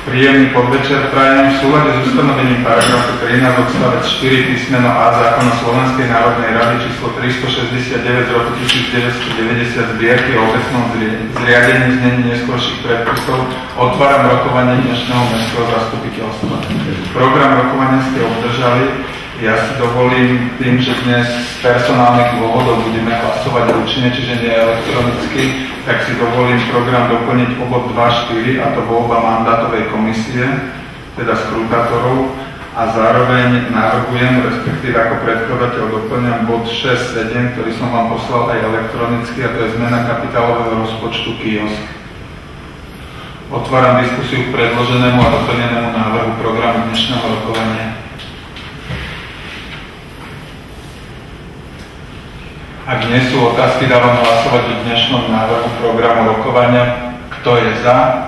Príjemný podvečer prajem. V súlade s ustanovením paragrafu 13 odstavec 4 písmeno A zákona Slovenskej národnej rady číslo 369 z roku 1990 zbierky o obecnom zriadení znení neskorších predpisov otváram rokovanie dnešného mestského zastupiteľstva. Program rokovania ste obdržali. Ja si dovolím tým, že dnes z personálnych dôvodov budeme hlasovať ručne, čiže nie elektronicky, tak si dovolím program doplniť o bod 2.4, a to voľba mandátovej komisie, teda skrutátorov, a zároveň navrhujem, respektíve ako predkladateľ doplňam bod 6.7, ktorý som vám poslal aj elektronicky, a to je zmena kapitálového rozpočtu kiosk. Otváram diskusiu k predloženému a doplnenému návrhu programu dnešného rokovania. Ak nie sú otázky, dávam hlasovať o dnešnom návrhu programu rokovania. Kto je za?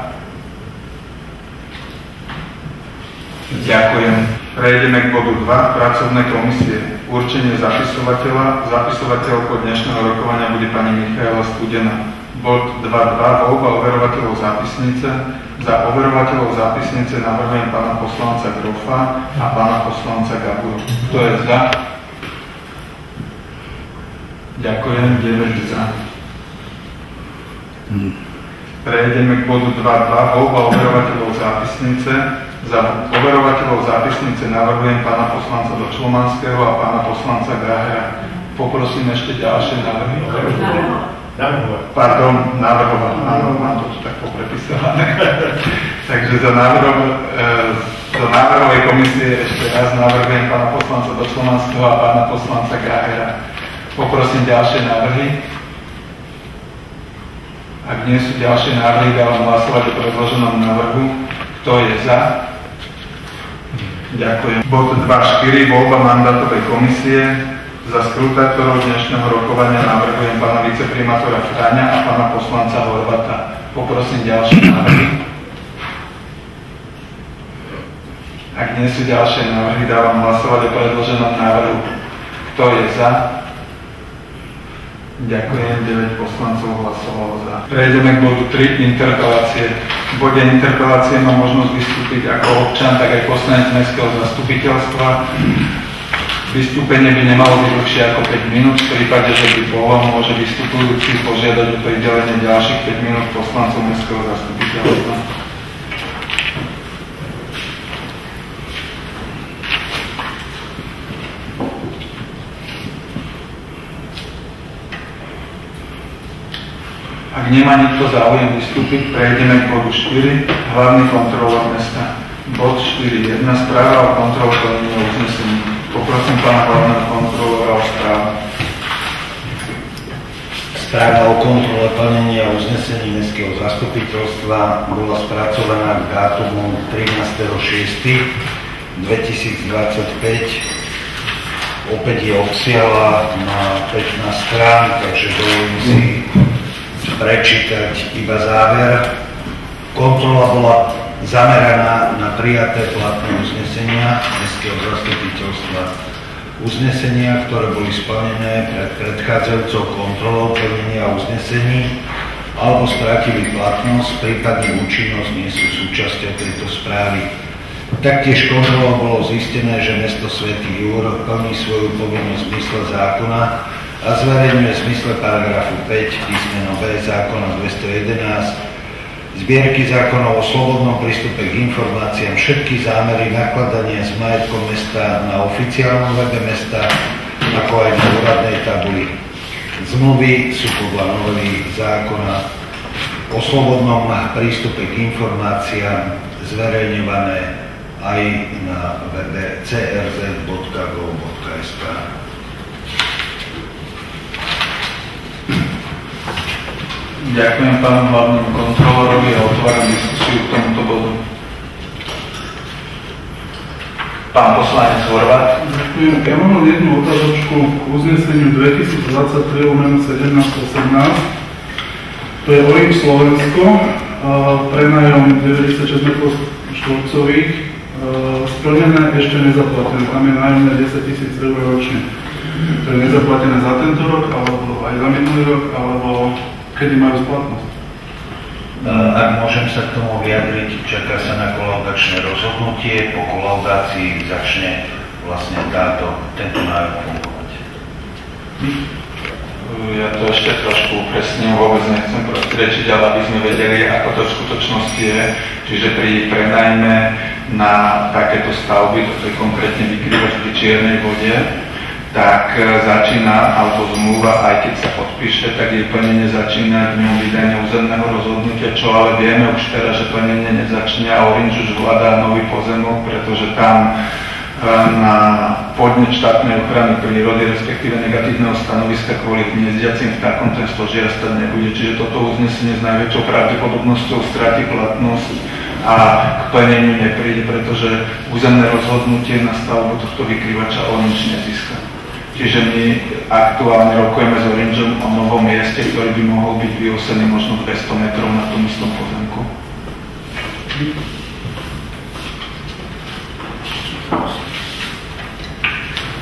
Ďakujem. Prejdeme k bodu 2. Pracovné komisie. Určenie zapisovateľa. Zapisovateľkou dnešného rokovania bude pani Michaela Studená. Bod 2.2. Voľba overovateľov zápisnice. Za overovateľov zápisnice navrhujem pána poslanca Grofa a pána poslanca Gaburu. Kto je za? Ďakujem, 9 za. Prejdeme k bodu 2.2. Voľba overovateľov zápisnice. Za overovateľov zápisnice navrhujem pána poslanca Dočlomanského a pána poslanca Grahera. Poprosím ešte ďalšie návrhy. Pardon, návrhovať. Áno, mám to tu tak poprepísané. Takže za návrhovej komisie ešte raz navrhujem pána poslanca Dočlomanského a pána poslanca Grahera. Poprosím ďalšie návrhy. Ak nie sú ďalšie návrhy, dávam hlasovať o predloženom návrhu. Kto je za? Ďakujem. Bod 2.4. Voľba mandátovej komisie. Za skrutátorov dnešného rokovania navrhujem pána viceprimátora Fráňa a pána poslanca Horváta. Poprosím ďalšie návrhy. Ak nie sú ďalšie návrhy, dávam hlasovať o predloženom návrhu. Kto je za? Ďakujem, 9 poslancov hlasovalo za. Prejdeme k bodu 3, interpelácie. V bode interpelácie má možnosť vystúpiť ako občan, tak aj poslanec mestského zastupiteľstva. Vystúpenie by nemalo byť dlhšie ako 5 minút. V prípade, že by bolo, môže vystupujúci požiadať o pridelenie ďalších 5 minút poslancov mestského zastupiteľstva. Ak nemá nikto záujem vystúpiť, prejdeme k bodu 4, hlavný kontrolór mesta. Bod 4.1, správa o kontrole plnenia uznesení. Poprosím pána hlavného kontrolóra o správu. Správa o kontrole plnenia uznesení mestského zastupiteľstva bola spracovaná k dátumu 13.6.2025. Opäť je obsiahla na 15 strán, takže dovolím si prečítať iba záver. Kontrola bola zameraná na prijaté platné uznesenia mestského zastupiteľstva. Uznesenia, ktoré boli splnené pred predchádzajúcou kontrolou plnenia uznesení alebo stratili platnosť, prípadne účinnosť, nie sú súčasťou tejto správy. Taktiež kontrolou bolo zistené, že mesto Svätý Jur plní svoju povinnosť v zmysle zákona a zverejňuje v zmysle paragrafu 5 písmeno B zákona 211 zbierky zákonov o slobodnom prístupe k informáciám, všetky zámery nakladania s majetkom mesta na oficiálnom webe mesta, ako aj na úradnej tabuli. Zmluvy sú podľa novely zákona o slobodnom prístupe k informáciám zverejňované aj na webe crz.gov.sk. Ďakujem pánu hlavnému kontrolórovi a otváram diskusiu k tomuto bodu. Pán poslanec Horvát. Ďakujem. Ja mám jednu otázočku k uzneseniu 2023/1718. To je OIM Slovensko a prenajom 96 m2, splnené, ešte nezaplatené. Tam je nájomné 10 000 eur ročne. To je nezaplatené za tento rok, alebo aj za minulý rok, alebo kedy majú splatnosť. Ak môžem sa k tomu vyjadriť, čaká sa na kolaudačné rozhodnutie, po kolaudácii začne vlastne tento nájom fungovať. Ja to ešte trošku upresním, vôbec nechcem protiriečiť, ale aby sme vedeli, ako to v skutočnosti je. Čiže pri prenajme na takéto stavby, toto je konkrétne vykrývač pri Čiernej vode, tak začína, alebo zmluva, aj keď sa podpíše, tak jej plnenie začína dňom vydania územného rozhodnutia, čo ale vieme už teraz, že plnenie nezačne a Orange už hľadá nový pozemok, pretože tam na podnet štátnej ochrany prírody, respektíve negatívneho stanoviska kvôli hniezdiacim vtákom ten stožiar stať nebude. Čiže toto uznesenie s najväčšou pravdepodobnosťou stratí platnosť a k plneniu nepríde, pretože územné rozhodnutie na stavbu tohto vykrývača Orange nezíska. Čiže my aktuálne rokujeme s Orangeom o novom mieste, ktorý by mohol byť vyosený možno 200 metrov na tom istom pozemku.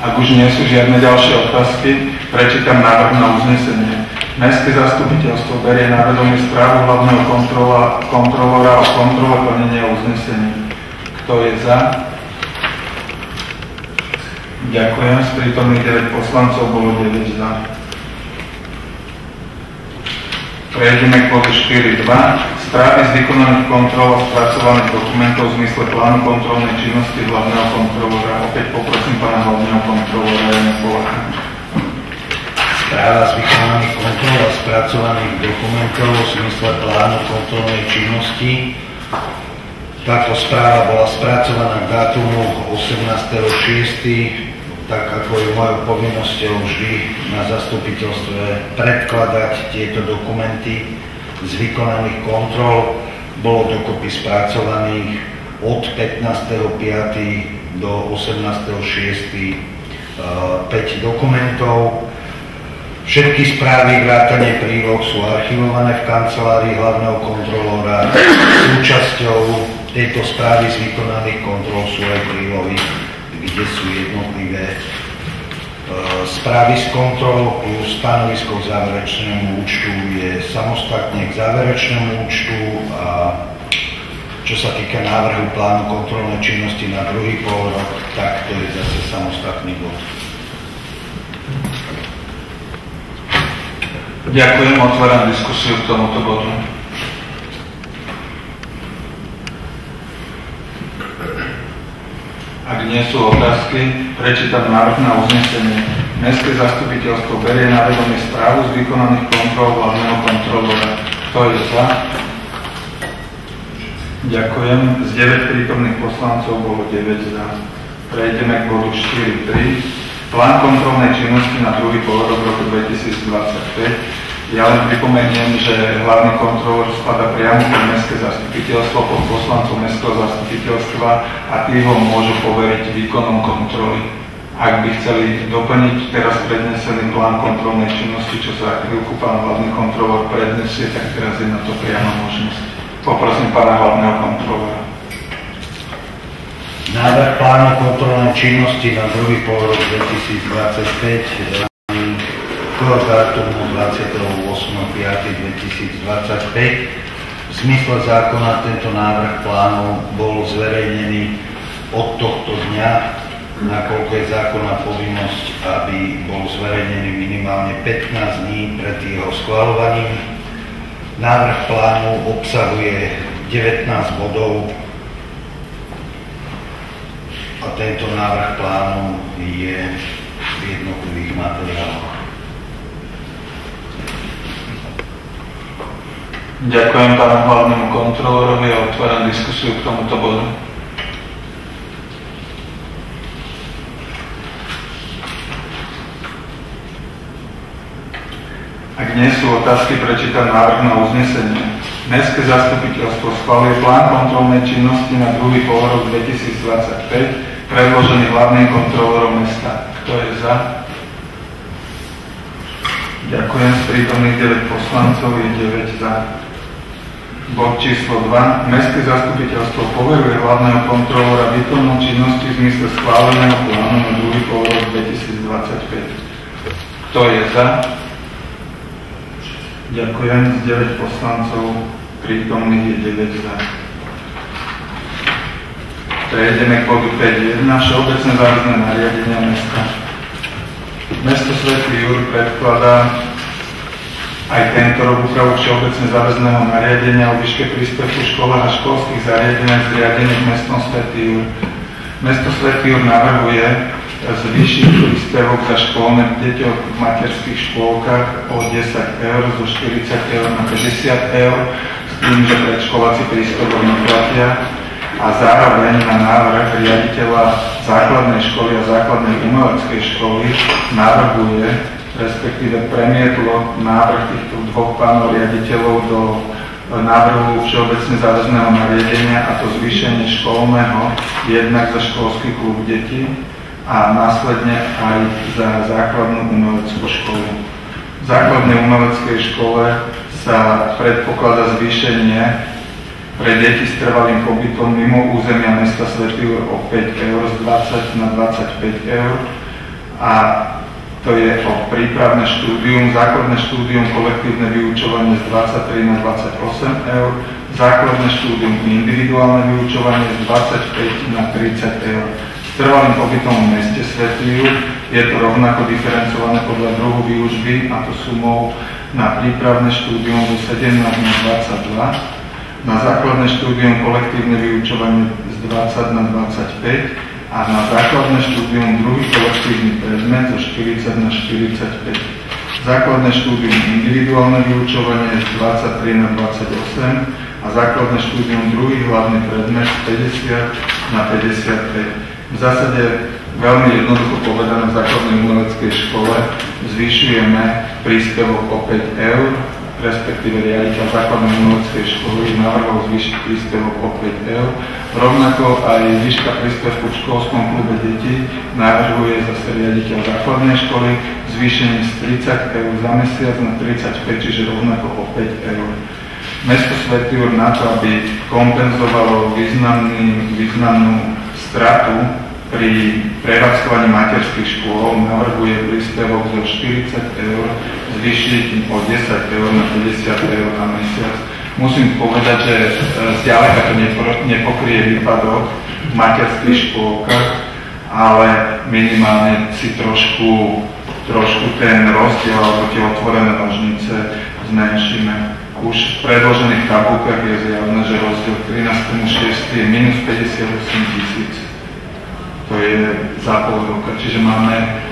Ak už nie sú žiadne ďalšie otázky, prečítam návrh na uznesenie. Mestské zastupiteľstvo berie na vedomie správu hlavného kontrolóra o kontrole plnenia uznesení. Kto je za? Ďakujem. Z prítomných 9 poslancov bolo 9 za. Prejdeme k bodu 4.2. Správy z vykonaných kontrol a spracovaných dokumentov v zmysle plánu kontrolnej činnosti hlavného kontrolóra. Opäť poprosím pána hlavného kontrolóra Jana Poláka. Správa z vykonaných kontrol a spracovaných dokumentov v zmysle plánu kontrolnej činnosti. Táto správa bola spracovaná k dátumu 18.6., tak ako je mojou povinnosťou vždy na zastupiteľstve predkladať tieto dokumenty z vykonaných kontrol. Bolo dokopy spracovaných od 15.5. do 18.6. 5 dokumentov. Všetky správy vrátane príloh sú archivované v kancelárii hlavného kontrolóra. Súčasťou tejto správy z vykonaných kontrol sú aj prílohy, kde sú jednotlivé správy z kontrol plus stanovisko k záverečnému účtu je samostatne k záverečnému účtu a čo sa týka návrhu plánu kontrolnej činnosti na druhý polrok, tak to je zase samostatný bod. Ďakujem, otváram diskusiu k tomuto bodu. Ak nie sú otázky, prečítam návrh na uznesenie. Mestské zastupiteľstvo berie na vedomie správu z vykonaných kontrol hlavného kontrolóra. Kto je za? Ďakujem. Z 9 prítomných poslancov bolo 9 za. Prejdeme k bodu 4.3. Plán kontrolnej činnosti na druhý polrok roku 2025. Ja len pripomeniem, že hlavný kontrolór spadá priamo pod mestské zastupiteľstvo, pod poslancov mestského zastupiteľstva a tí ho môžu poveriť výkonom kontroly. Ak by chceli doplniť teraz prednesený plán kontrolnej činnosti, čo za chvíľku pán hlavný kontrolór prednesie, tak teraz je na to priama možnosť. Poprosím pána hlavného kontrolóra. Návrh plánu kontrolnej činnosti na druhý polrok 2025 do dátumu 28.5.2025. V zmysle zákona tento návrh plánu bol zverejnený od tohto dňa, nakoľko je zákonná povinnosť, aby bol zverejnený minimálne 15 dní pred jeho schvaľovaním. Návrh plánu obsahuje 19 bodov a tento návrh plánu je v jednotlivých materiáloch. Ďakujem pánu hlavnému kontrolórovi a otváram diskusiu k tomuto bodu. Ak nie sú otázky, prečítam návrh na uznesenie. Mestské zastupiteľstvo schvaľuje plán kontrolnej činnosti na druhý polrok 2025, predložený hlavným kontrolórom mesta. Kto je za? Ďakujem. Z prítomných 9 poslancov je 9 za. Bod číslo 2. Mestské zastupiteľstvo poveruje hlavného kontrolóra výkonnou činnosti v zmysle schváleného plánu na druhý polrok 2025. Kto je za? Ďakujem. Z 9 poslancov prítomných je 9 za. Prejdeme k bodu 5.1. Všeobecné záväzné nariadenia mesta. Mesto Svätý Jur predkladá aj tento rok úpravu všeobecne záväzného nariadenia o výške príspevku v školách a školských zariadeniach zriadených mestom Svätý Jur. Mesto Svätý Jur navrhuje zvýšiť príspevok za školné deti v materských škôlkach o 10 eur, zo 40 eur na 50 eur, s tým, že predškoláci príspevok neplatia, a zároveň na návrh riaditeľa základnej školy a základnej umeleckej školy navrhuje, respektíve premietlo návrh týchto dvoch pánov riaditeľov do návrhu všeobecne záväzného nariadenia, a to zvýšenie školného jednak za školský klub detí a následne aj za základnú umeleckú školu. V základnej umeleckej škole sa predpokladá zvýšenie pre deti s trvalým pobytom mimo územia mesta Svätý Jur o 5 eur, z 20 na 25 eur, a to je o prípravné štúdium, základné štúdium kolektívne vyučovanie z 23 na 28 eur, základné štúdium individuálne vyučovanie z 25 na 30 eur. S trvalým pobytom v meste Svätý Jur je to rovnako diferencované podľa druhu výučby, a to sumou na prípravné štúdium zo 17 na 22, na základné štúdium kolektívne vyučovanie z 20 na 25 a na základné štúdium druhý kolektívny predmet zo 40 na 45. Základné štúdium individuálne vyučovanie z 23 na 28 a základné štúdium druhý hlavný predmet z 50 na 55. V zásade veľmi jednoducho povedané, v základnej umeleckej škole zvyšujeme príspevok o 5 eur, respektíve riaditeľ základnej umeleckej školy navrhol zvýšiť príspevok o 5 eur. Rovnako aj výška príspevku v školskom klube detí navrhuje zase riaditeľ základnej školy zvýšenie z 30 eur za mesiac na 35, čiže rovnako o 5 eur. Mesto Svätý Jur na to, aby kompenzovalo významnú stratu pri prevádzkovaní materských škôl, navrhuje príspevok zo 40 eur zvýšiť o 10 eur na 50 eur na mesiac. Musím povedať, že zďaleka to nepokrie výpadok v materských škôlkach, ale minimálne si trošku ten rozdiel alebo tie otvorené nožnice zmenšíme. Už v predložených tabulkách je zjavné, že rozdiel k 13.6. je minus 58 000. To je za pol roka. Čiže máme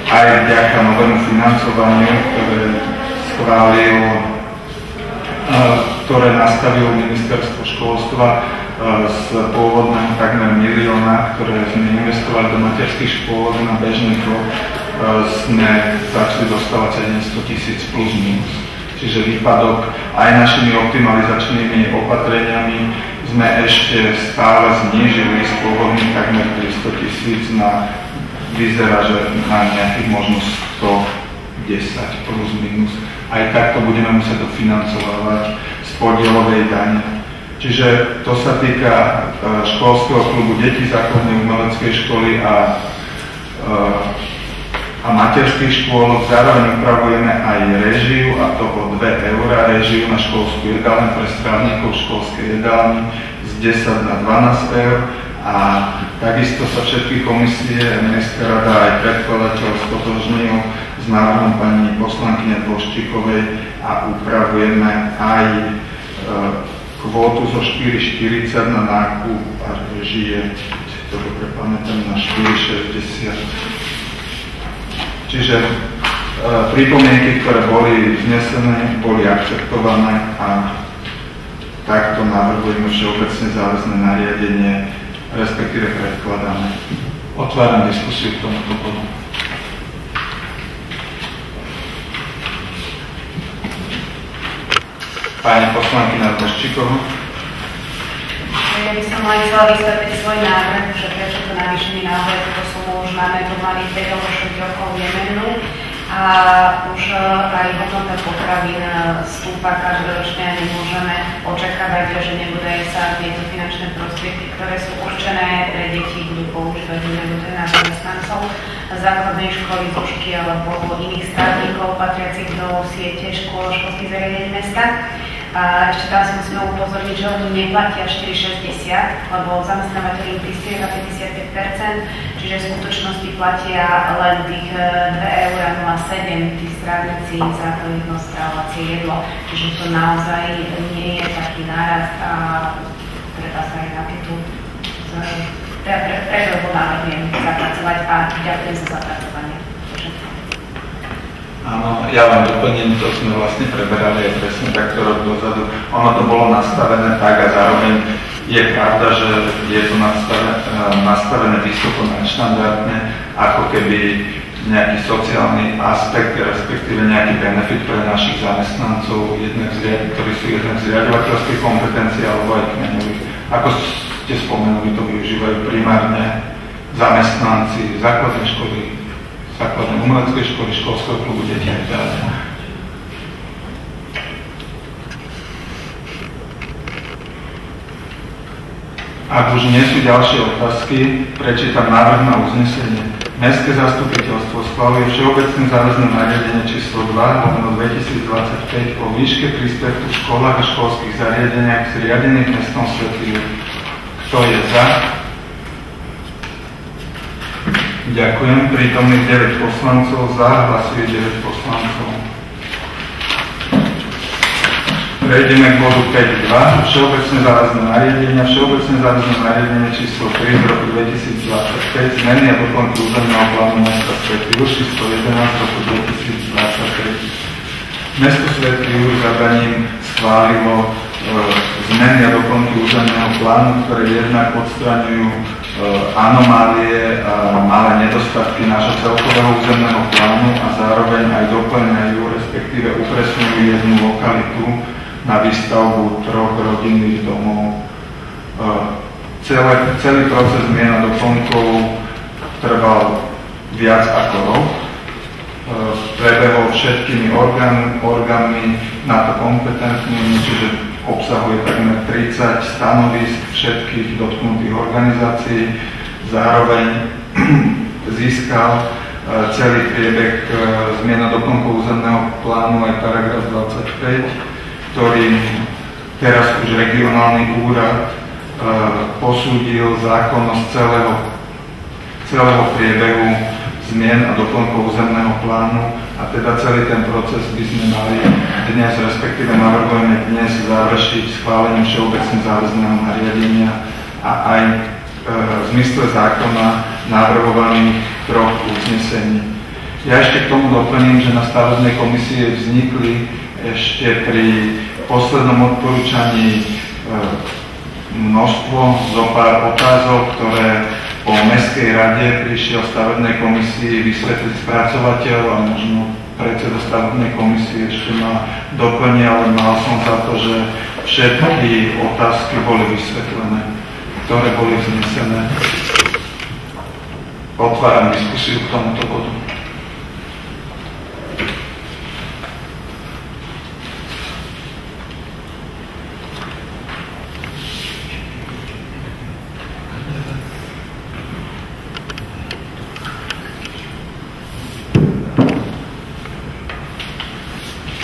aj vďaka novému financovaniu, ktoré nastavilo ministerstvo školstva z pôvodného takmer 1 000 000, ktoré sme investovali do materských škôl na bežný rok, sme začali dostávať 700 000 plus minus. Čiže výpadok aj našimi optimalizačnými opatreniami sme ešte stále znížili z pôvodných takmer 300 000 na, vyzerá, že na nejakých možno 110 plus minus. Aj takto budeme musieť dofinancovať z podielovej dane. Čiže to sa týka školského klubu detí, základnej umeleckej školy a materských škôl. Zároveň upravujeme aj réžiu, a to o 2 eur, réžiu na školskú jedálňu pre strávnikov školskej jedálni z 10 na 12 eur, a takisto sa všetky komisie, Mestská rada aj predkladateľ stotožňujú s návrhom pani poslankyne Dvoštíkovej a upravujeme aj kvótu zo 4,40 na nákup a réžie, si to dobre pamätám, na 4,60. Čiže pripomienky, ktoré boli vznesené, boli akceptované a takto navrhujeme všeobecne záväzné nariadenie, respektíve predkladáme. Otváram diskusiu k tomuto bodu. Pani poslankyňa Dvoštíková. Ja by som len chcela vysvetliť svoj návrh, že prečo to navýšenie naozaj túto sumu už máme pomaly 5 alebo 6 rokov nemennú, a už aj hodnota potravín stúpa každoročne a nemôžeme očakávať, že nebude sa tieto finančné prostriedky, ktoré sú určené pre deti, budú používať nebude na zamestnancov základnej školy, zúšky alebo iných stavníkov patriacich do siete škôl, školských zariadení mesta. A ešte tam si musíme upozorniť, že oni neplatia 4,60, lebo zamestnávateľ im prispieva 55%, čiže v skutočnosti platia len tých 2,07 € tí strávnici za to jedno strávacie jedlo. Čiže to naozaj nie je taký nárast a treba sa aj na tieto preto navrhujem zapracovať a ďakujem za zapracovanie. Áno, ja len doplním, to sme vlastne preberali aj presne takto rok dozadu. Ono to bolo nastavené tak a zároveň je pravda, že je to nastavené vysoko nadštandardne, ako keby nejaký sociálny aspekt, respektíve nejaký benefit pre našich zamestnancov, ktorí sú jednak z riaďovateľskej kompetencie alebo aj kmeňových. Ako ste spomenuli, to využívajú primárne zamestnanci základnej školy, základnej umeleckej školy, školského klubu detí a tak. Ak už nie sú ďalšie otázky, prečítam návrh na uznesenie. Mestské zastupiteľstvo schvaľuje všeobecné záväzné nariadenie číslo 2/2025 o výške príspevku v školách a školských zariadeniach zriadených mestom Svätý Juraj. Kto je za? Ďakujem. Prítomných 9 poslancov, za hlasuje 9 poslancov. Prejdeme k bodu 5.2. Všeobecné záväzné nariadenia. Všeobecné záväzné nariadenie číslo 3 z roku 2025 zmeny a doplnky územného plánu mesta Svätý Juraj číslo 11 z roku 2025. Mesto Svätý Juraj zadaním schválilo zmeny a doplnky územného plánu, ktoré jednak odstraňujú anomálie a malé nedostatky nášho celkového územného plánu a zároveň aj doplňajú, respektíve upresňujú jednu lokalitu na výstavbu 3 rodinných domov. Celý proces zmien a doplnkov trval viac ako rok. Prebehol všetkými orgánmi na to kompetentnými, čiže obsahuje takmer 30 stanovisk všetkých dotknutých organizácií. Zároveň získal celý priebeh zmien a doplnkov územného plánu aj paragraf 25, ktorý teraz už regionálny úrad posúdil zákonnosť celého priebehu zmien a doplnkov územného plánu a teda celý ten proces by sme mali dnes, respektíve navrhujeme dnes završiť schválením všeobecne záväzného nariadenia a aj v zmysle zákona navrhovaných 3 uznesení. Ja ešte k tomu doplním, že na stavebnej komisie vznikli ešte pri poslednom odporúčaní množstvo zopár otázok, ktoré po Mestskej rade prišiel stavebnej komisii vysvetliť spracovateľ a možno predseda stavebnej komisie ešte ma doplní, ale mal som za to, že všetky otázky boli vysvetlené, ktoré boli vznesené. Otváram diskusiu k tomuto bodu.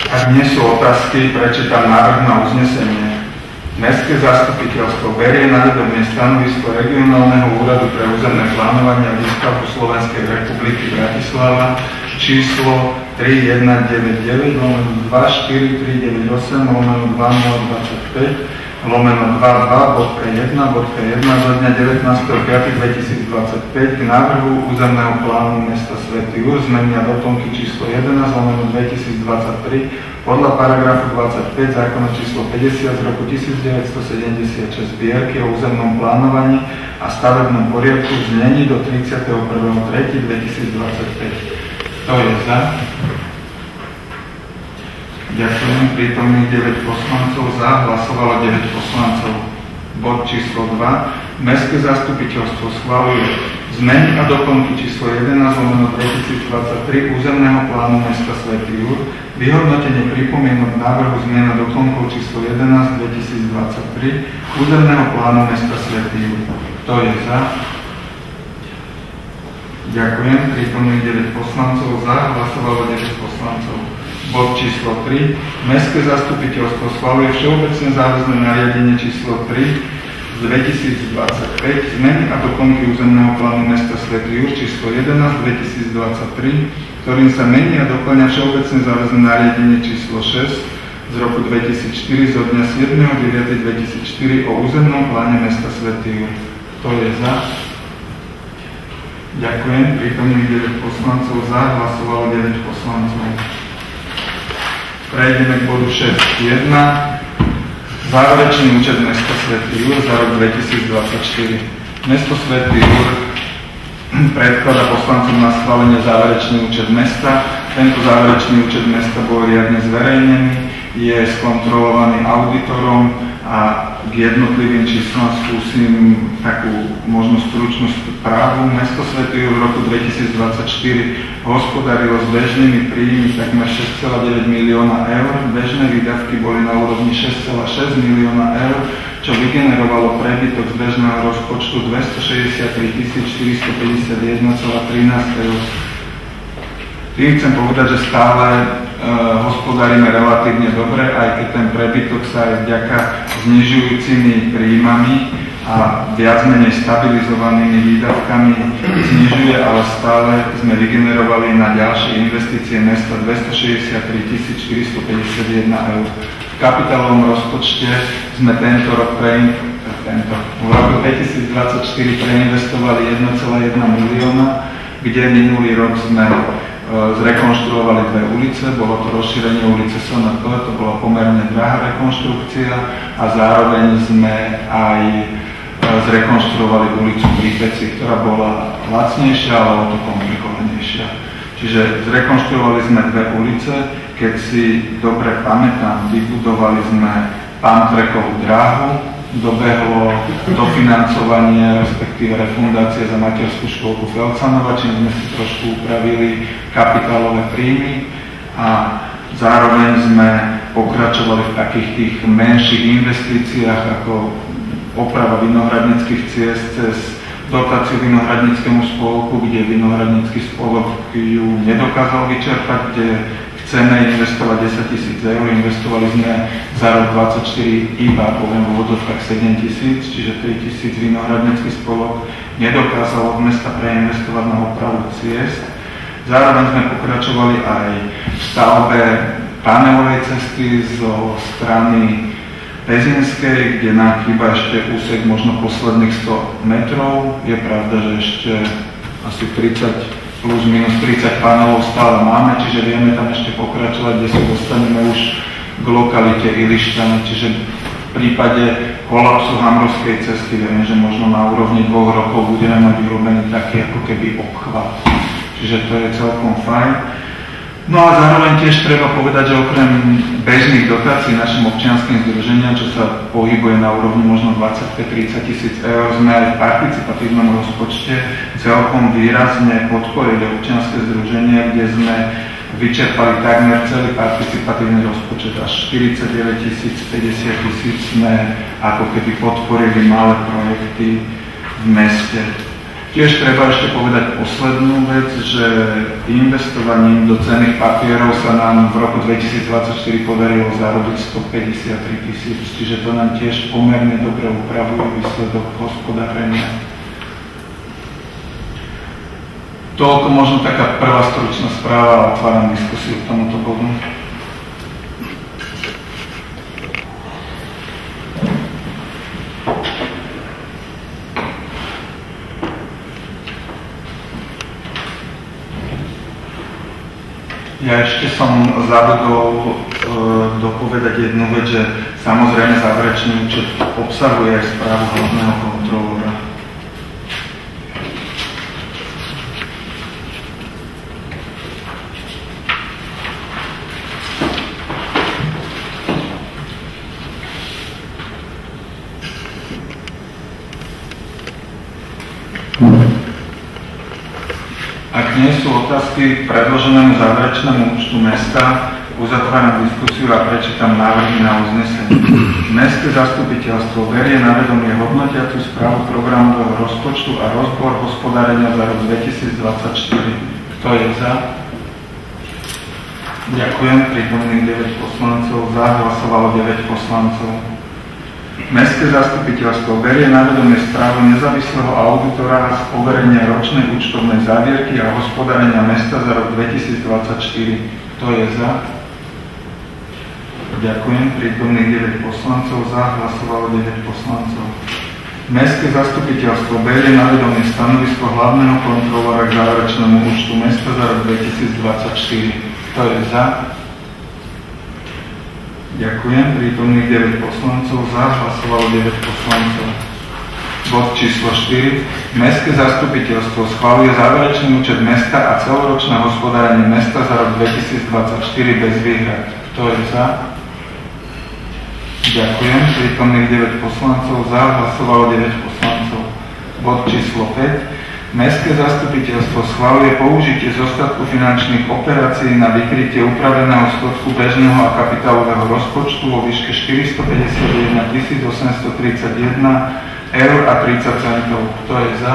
Ak nie sú otázky, prečítam návrh na uznesenie. Mestské zastupiteľstvo berie na vedomie stanovisko Regionálneho úradu pre územné plánovanie a výstavbu Slovenskej republiky Bratislava číslo 3199/24398/2025/22.1.1 zo dňa 19.5.2025 k návrhu územného plánu mesta Svätý Juraj zmeny a doplnky číslo 11/2023 podľa paragrafu 25 zákona číslo 50 z roku 1976 zbierky o územnom plánovaní a stavebnom poriadku znení do 31.3.2025. Kto je za? Ďakujem. Prítomných 9 poslancov, za hlasovalo 9 poslancov. Bod číslo 2. Mestské zastupiteľstvo schvaľuje zmeny a doplnky číslo 11/2023 územného plánu mesta Svätý Jur, vyhodnotenie pripomienok návrhu zmien a doplnkov číslo 11/2023 územného plánu mesta Svätý Jur. Kto je za? Ďakujem. Prítomných 9 poslancov za, hlasovalo 9 poslancov. Bod číslo 3. Mestské zastupiteľstvo schvaľuje všeobecne záväzné nariadenie číslo 3 z 2025 zmeny a doplnky územného plánu mesta Svätý Jur číslo 11/2023, ktorým sa mení a doplňa všeobecne záväzné nariadenie číslo 6 z roku 2004 zo dňa 7.9.2004 o územnom pláne mesta Svätý Jur. Kto je za? Ďakujem. Prítomných 9 poslancov za, hlasovalo 9 poslancov. Prejdeme k bodu 6.1. Záverečný účet mesta Svätý Jur za rok 2024. Mesto Svätý Jur predkladá poslancom na schválenie záverečný účet mesta. Tento záverečný účet mesta bol riadne zverejnený, je skontrolovaný auditorom a k jednotlivým číslom skúsim takú možno stručnú správu. Mesto Svätý Jur v roku 2024 hospodarilo s bežnými príjmy takmer 6,9 milióna eur. Bežné výdavky boli na úrovni 6,6 milióna eur, čo vygenerovalo prebytok z bežného rozpočtu 263 451,13 eur. Tým chcem povedať, že stále hospodárime relatívne dobre, aj keď ten prebytok sa aj vďaka znižujúcimi príjmami a viac menej stabilizovanými výdavkami znižuje, ale stále sme vygenerovali na ďalšie investície mesta 263 451 eur. V kapitálovom rozpočte sme tento rok v roku 2024 preinvestovali 1,1 milióna, kde minulý rok sme zrekonštruovali 2 ulice, bolo to rozšírenie ulice SNP, to bola pomerne drahá rekonštrukcia a zároveň sme aj zrekonštruovali ulicu pri Peci, ktorá bola lacnejšia, ale o to komplikovanejšia. Čiže zrekonštruovali sme 2 ulice, keď si dobre pamätám, vybudovali sme pantrekovú dráhu, dobehlo dofinancovanie, respektíve refundácie za materskú škôlku Felcanova, čím sme si trošku upravili kapitálové príjmy a zároveň sme pokračovali v takých tých menších investíciách ako oprava vinohradnických ciest cez dotáciu vinohradnickému spolku, kde vinohradnický spolok ju nedokázal vyčerpať, kde chceme investovať 10 000 eur, investovali sme za rok 2024 iba, poviem v úvodzovkách 7 000, čiže 3 000 vinohradnický spolok nedokázal od mesta preinvestovať na opravu ciest. Zároveň sme pokračovali aj v stavbe panelovej cesty zo strany Pezinskej, kde nám chýba ešte úsek možno posledných 100 metrov. Je pravda, že ešte asi 30 plus minus 30 panelov stále máme, čiže vieme tam ešte pokračovať, kde sa dostaneme už k lokalite Ilišťany, čiže v prípade kolapsu Hamrovskej cesty vieme, že možno na úrovni 2 rokov budeme mať vyrobený taký ako keby obchvat. Čiže to je celkom fajn. No a zároveň tiež treba povedať, že okrem bežných dotácií našim občianskym združeniam, čo sa pohybuje na úrovni možno 25-30 tisíc eur, sme aj v participatívnom rozpočte celkom výrazne podporili občianske združenia, kde sme vyčerpali takmer celý participatívny rozpočet, až 49 000, 50 000 sme ako keby podporili malé projekty v meste. Tiež treba ešte povedať poslednú vec, že investovaním do cenných papierov sa nám v roku 2024 podarilo zarobiť 153 000, čiže to nám tiež pomerne dobre upravuje výsledok hospodárenia. Toľko možno taká prvá stručná správa a otváram diskusiu k tomuto bodu. Ja ešte som zabudol dopovedať jednu vec, že samozrejme záverečný účet obsahuje aj správu hlavného kontrolóra. Ak nie sú otázky k predloženému záverečnému účtu mesta, uzatváram diskusiu a prečítam návrhy na uznesenie. Mestské zastupiteľstvo berie na vedomie hodnotiacu správu programového rozpočtu a rozbor hospodárenia za rok 2024. Kto je za? Ďakujem. Prítomných 9 poslancov. Za hlasovalo 9 poslancov. Mestské zastupiteľstvo berie na vedomie správu nezávislého auditora z overenia ročnej účtovnej závierky a hospodárenia mesta za rok 2024. Kto je za? Ďakujem. Prítomných 9 poslancov. Za hlasovalo 9 poslancov. Mestské zastupiteľstvo berie na vedomie stanovisko hlavného kontrolóra k záverečnému účtu mesta za rok 2024. Kto je za? Ďakujem. Prítomných 9 poslancov. Za hlasovalo 9 poslancov. Bod číslo 4. Mestské zastupiteľstvo schvaľuje záverečný účet mesta a celoročné hospodárenie mesta za rok 2024 bez výhrad. Kto je za? Ďakujem. Prítomných 9 poslancov. Za hlasovalo 9 poslancov. Bod číslo 5. Mestské zastupiteľstvo schvaľuje použitie zostatku finančných operácií na vykrytie upraveného schodku bežného a kapitálového rozpočtu vo výške 451 831 eur a 30 centov. Kto je za?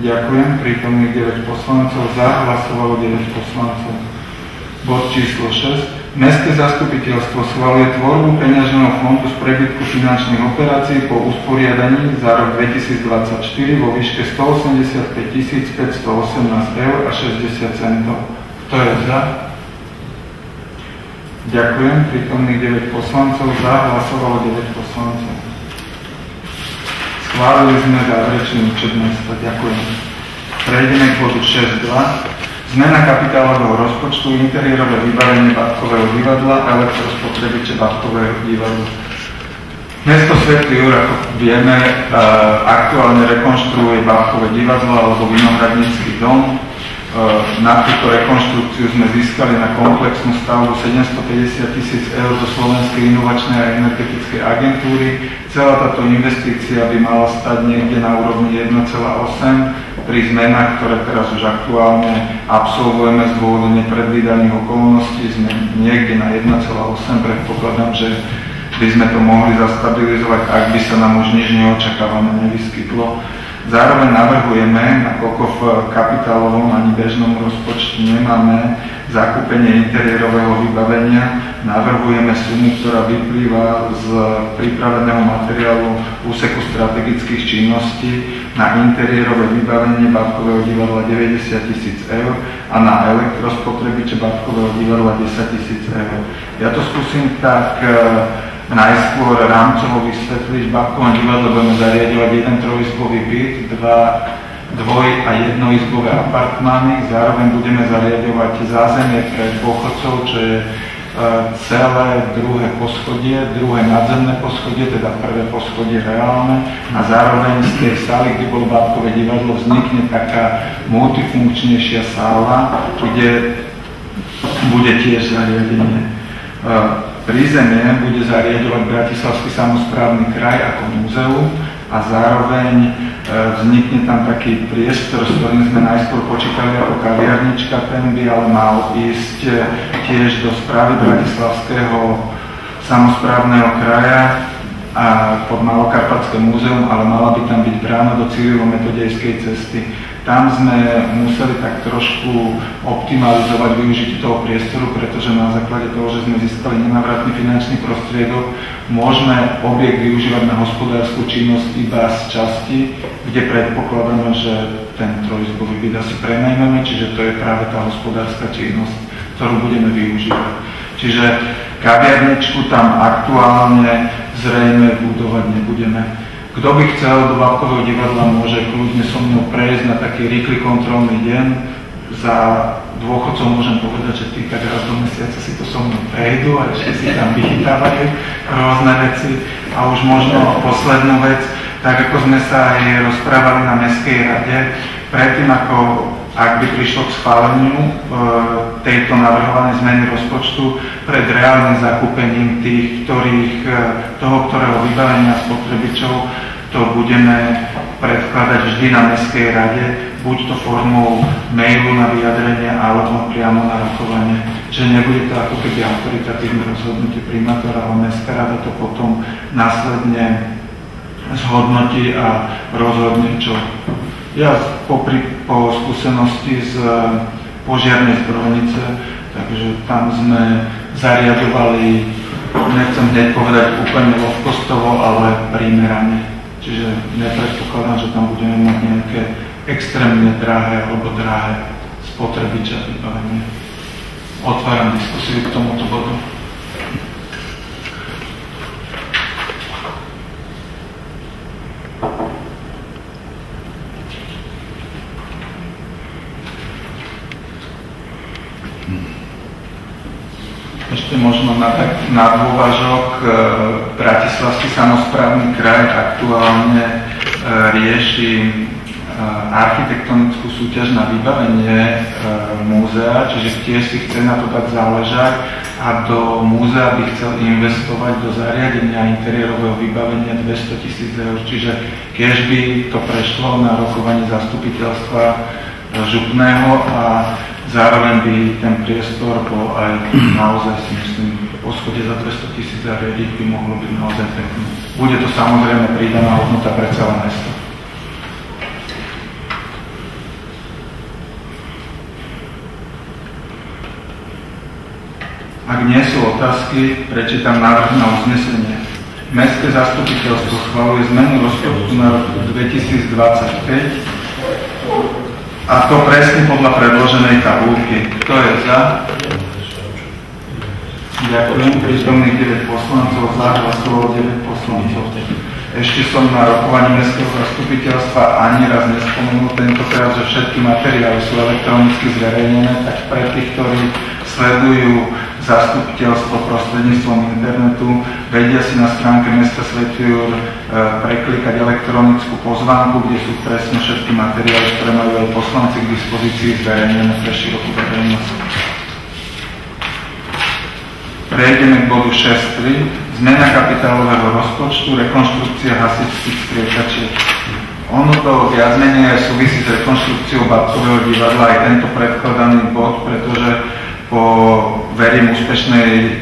Ďakujem. Prítomných 9 poslancov. Za hlasovalo 9 poslancov. Bod číslo 6. Mestské zastupiteľstvo schvaľuje tvorbu peňažného fondu z prebytku finančných operácií po usporiadaní za rok 2024 vo výške 185 518 eur a 60 centov. Kto je za? Ďakujem. Prítomných 9 poslancov. Za hlasovalo 9 poslancov. Schválili sme záverečný účet mesta. Ďakujem. Prejdeme k bodu 6.2. Zmena kapitálového rozpočtu, interiérové vybavenie Bábkového divadla a elektrospotrebiče Bábkového divadla. Mesto Svätý Jur, ako vieme, aktuálne rekonštruuje Bábkové divadlo alebo Vinohradnícky dom. Na túto rekonštrukciu sme získali na komplexnú stavbu 750 000 eur do Slovenskej inovačnej a energetickej agentúry. Celá táto investícia by mala stať niekde na úrovni 1,8. Pri zmenách, ktoré teraz už aktuálne absolvujeme z dôvodu nepredvídaných okolností, sme niekde na 1,8. Predpokladám, že by sme to mohli zastabilizovať, ak by sa nám už nič neočakávané nevyskytlo. Zároveň navrhujeme, nakoľko v kapitálovom ani bežnom rozpočte nemáme zakúpenie interiérového vybavenia, navrhujeme sumu, ktorá vyplýva z pripraveného materiálu úseku strategických činností na interiérové vybavenie Bábkového divadla 90 000 eur a na elektrospotrebiče Bábkového divadla 10 000 eur. Ja to skúsim tak najskôr rámcovo vysvetliť. V Bábkovom divadle budeme zariadovať jeden trojizbový byt, dva dvoj- a jednoizbové apartmány. Zároveň budeme zariadovať zázemie pre dôchodcov, čo je celé druhé poschodie, druhé nadzemné poschodie, teda prvé poschodie reálne. A zároveň z tej sály, kde bolo Bábkové divadlo, vznikne taká multifunkčnejšia sála, kde bude tiež zariadenie. Prízemie bude zariadovať Bratislavský samosprávny kraj ako múzeum a zároveň vznikne tam taký priestor, s ktorým sme najskôr počítali ako kaviarnička, ten by ale mal ísť tiež do správy Bratislavského samosprávneho kraja a pod Malokarpatské múzeum, ale mala by tam byť brána do Cyrilo-Metodejskej cesty. Tam sme museli tak trošku optimalizovať využitie toho priestoru, pretože na základe toho, že sme získali nenávratný finančný prostriedok, môžeme objekt využívať na hospodárskú činnosť iba z časti, kde predpokladáme, že ten trojizbový byt asi prenajmeme, čiže to je práve tá hospodárska činnosť, ktorú budeme využívať. Čiže kaviarničku tam aktuálne zrejme budovať nebudeme. Kto by chcel do Bábkového divadla, môže kľudne so mnou prejsť na taký rýchly kontrolný deň. Za dôchodcov môžem povedať, že tí tak raz do mesiaca si to so mnou prejdú a ešte si tam vychytávajú rôzne veci. A už možno poslednú vec, tak ako sme sa aj rozprávali na Mestskej rade, predtým ako ak by prišlo k schváleniu tejto navrhovanej zmeny rozpočtu pred reálnym zakúpením toho ktorého vybavenia spotrebičov, to budeme predkladať vždy na Mestskej rade, buď to formou mailu na vyjadrenie, alebo priamo na rokovanie. Že nebude to ako keby autoritatívne rozhodnutie primátora, ale Mestská rada to potom následne zhodnotí a rozhodne čo. Ja po skúsenosti z požiarnej zbrojnice, takže tam sme zariadovali, nechcem hneď povedať úplne lovkostovo, ale primerane. Čiže nepredpokladám, že tam budeme mať nejaké extrémne drahé alebo drahé spotrebiče vybavenie. Otváram diskusiu k tomuto bodu. Ešte možno na dôvažok, Bratislavský samosprávny kraj aktuálne rieši architektonickú súťaž na vybavenie múzea, čiže tiež si chce na to dať záležať a do múzea by chcel investovať do zariadenia interiérového vybavenia 200 000 eur, čiže keď by to prešlo na rokovanie zastupiteľstva župného a zároveň by ten priestor bol aj naozaj, si myslím, po schode za 200 000 zariadiť by mohlo byť naozaj pekné. Bude to samozrejme pridaná hodnota pre celé mesto. Ak nie sú otázky, prečítam návrh na uznesenie. Mestské zastupiteľstvo schvaľuje zmenu rozpočtu na rok 2025 a to presne podľa predloženej tabulky. Kto je za? Ďakujem. Prítomných 9 poslancov, za hlasovalo 9 poslancov. Ešte som na rokovaní mestského zastupiteľstva ani raz nespomenul tentokrát, že všetky materiály sú elektronicky zverejnené, tak pre tých, ktorí sledujú zastupiteľstvo prostredníctvom internetu, vedia si na stránke mesta Svätý Jur preklikať elektronickú pozvánku, kde sú presne všetky materiály, ktoré majú aj poslanci k dispozícii zverejnené pre širokú verejnosť. Prejdeme k bodu 6.3. Zmena kapitálového rozpočtu, rekonštrukcia hasičských striekačiek. Ono to viac menej aj súvisí s rekonštrukciou Babkového divadla, aj tento predkladaný bod, pretože po, verím,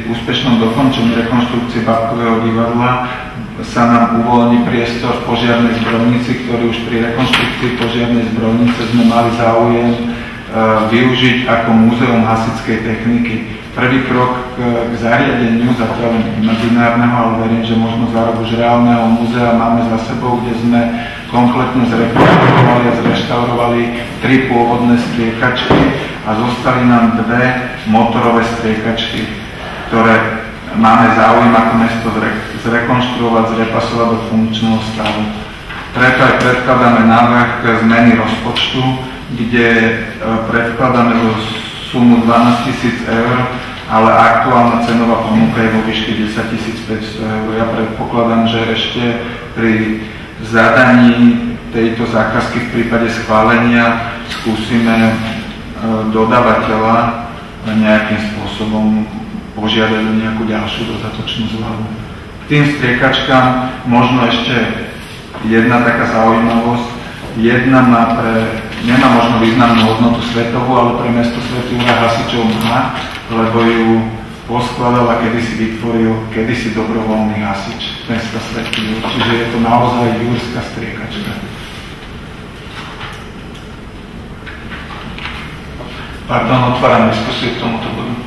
úspešnom dokončení rekonštrukcie Babkového divadla sa nám uvoľní priestor v požiarnej zbrojnici, ktorý už pri rekonštrukcii požiarnej zbrojnice sme mali záujem využiť ako múzeum hasičskej techniky. Prvý krok k zariadeniu, zatiaľ imaginárneho, ale verím, že možno za rok už reálneho múzea máme za sebou, kde sme kompletne zrekonštruovali a zreštaurovali 3 pôvodné striekačky a zostali nám 2 motorové striekačky, ktoré máme záujem ako mesto zrekonštruovať, zrepasovať do funkčného stavu. Preto aj predkladáme návrh zmeny rozpočtu, kde predkladáme sumu 12 000 eur, ale aktuálna cenová ponuka je vo výške 10 500 eur. Ja predpokladám, že ešte pri zadaní tejto zákazky v prípade schválenia skúsime dodávateľa nejakým spôsobom požiadať o nejakú ďalšiu dodatočnú zľavu. K tým striekačkám možno ešte jedna taká zaujímavosť. Jedna nemá možno významnú hodnotu svetovú, ale pre mesto Svätý Juraj hasičov má, lebo ju poskladal a kedysi dobrovoľný hasič mesta Svätý Juraj. Čiže je to naozaj jurská striekačka. Pardon, otváram diskusiu k tomuto bodu.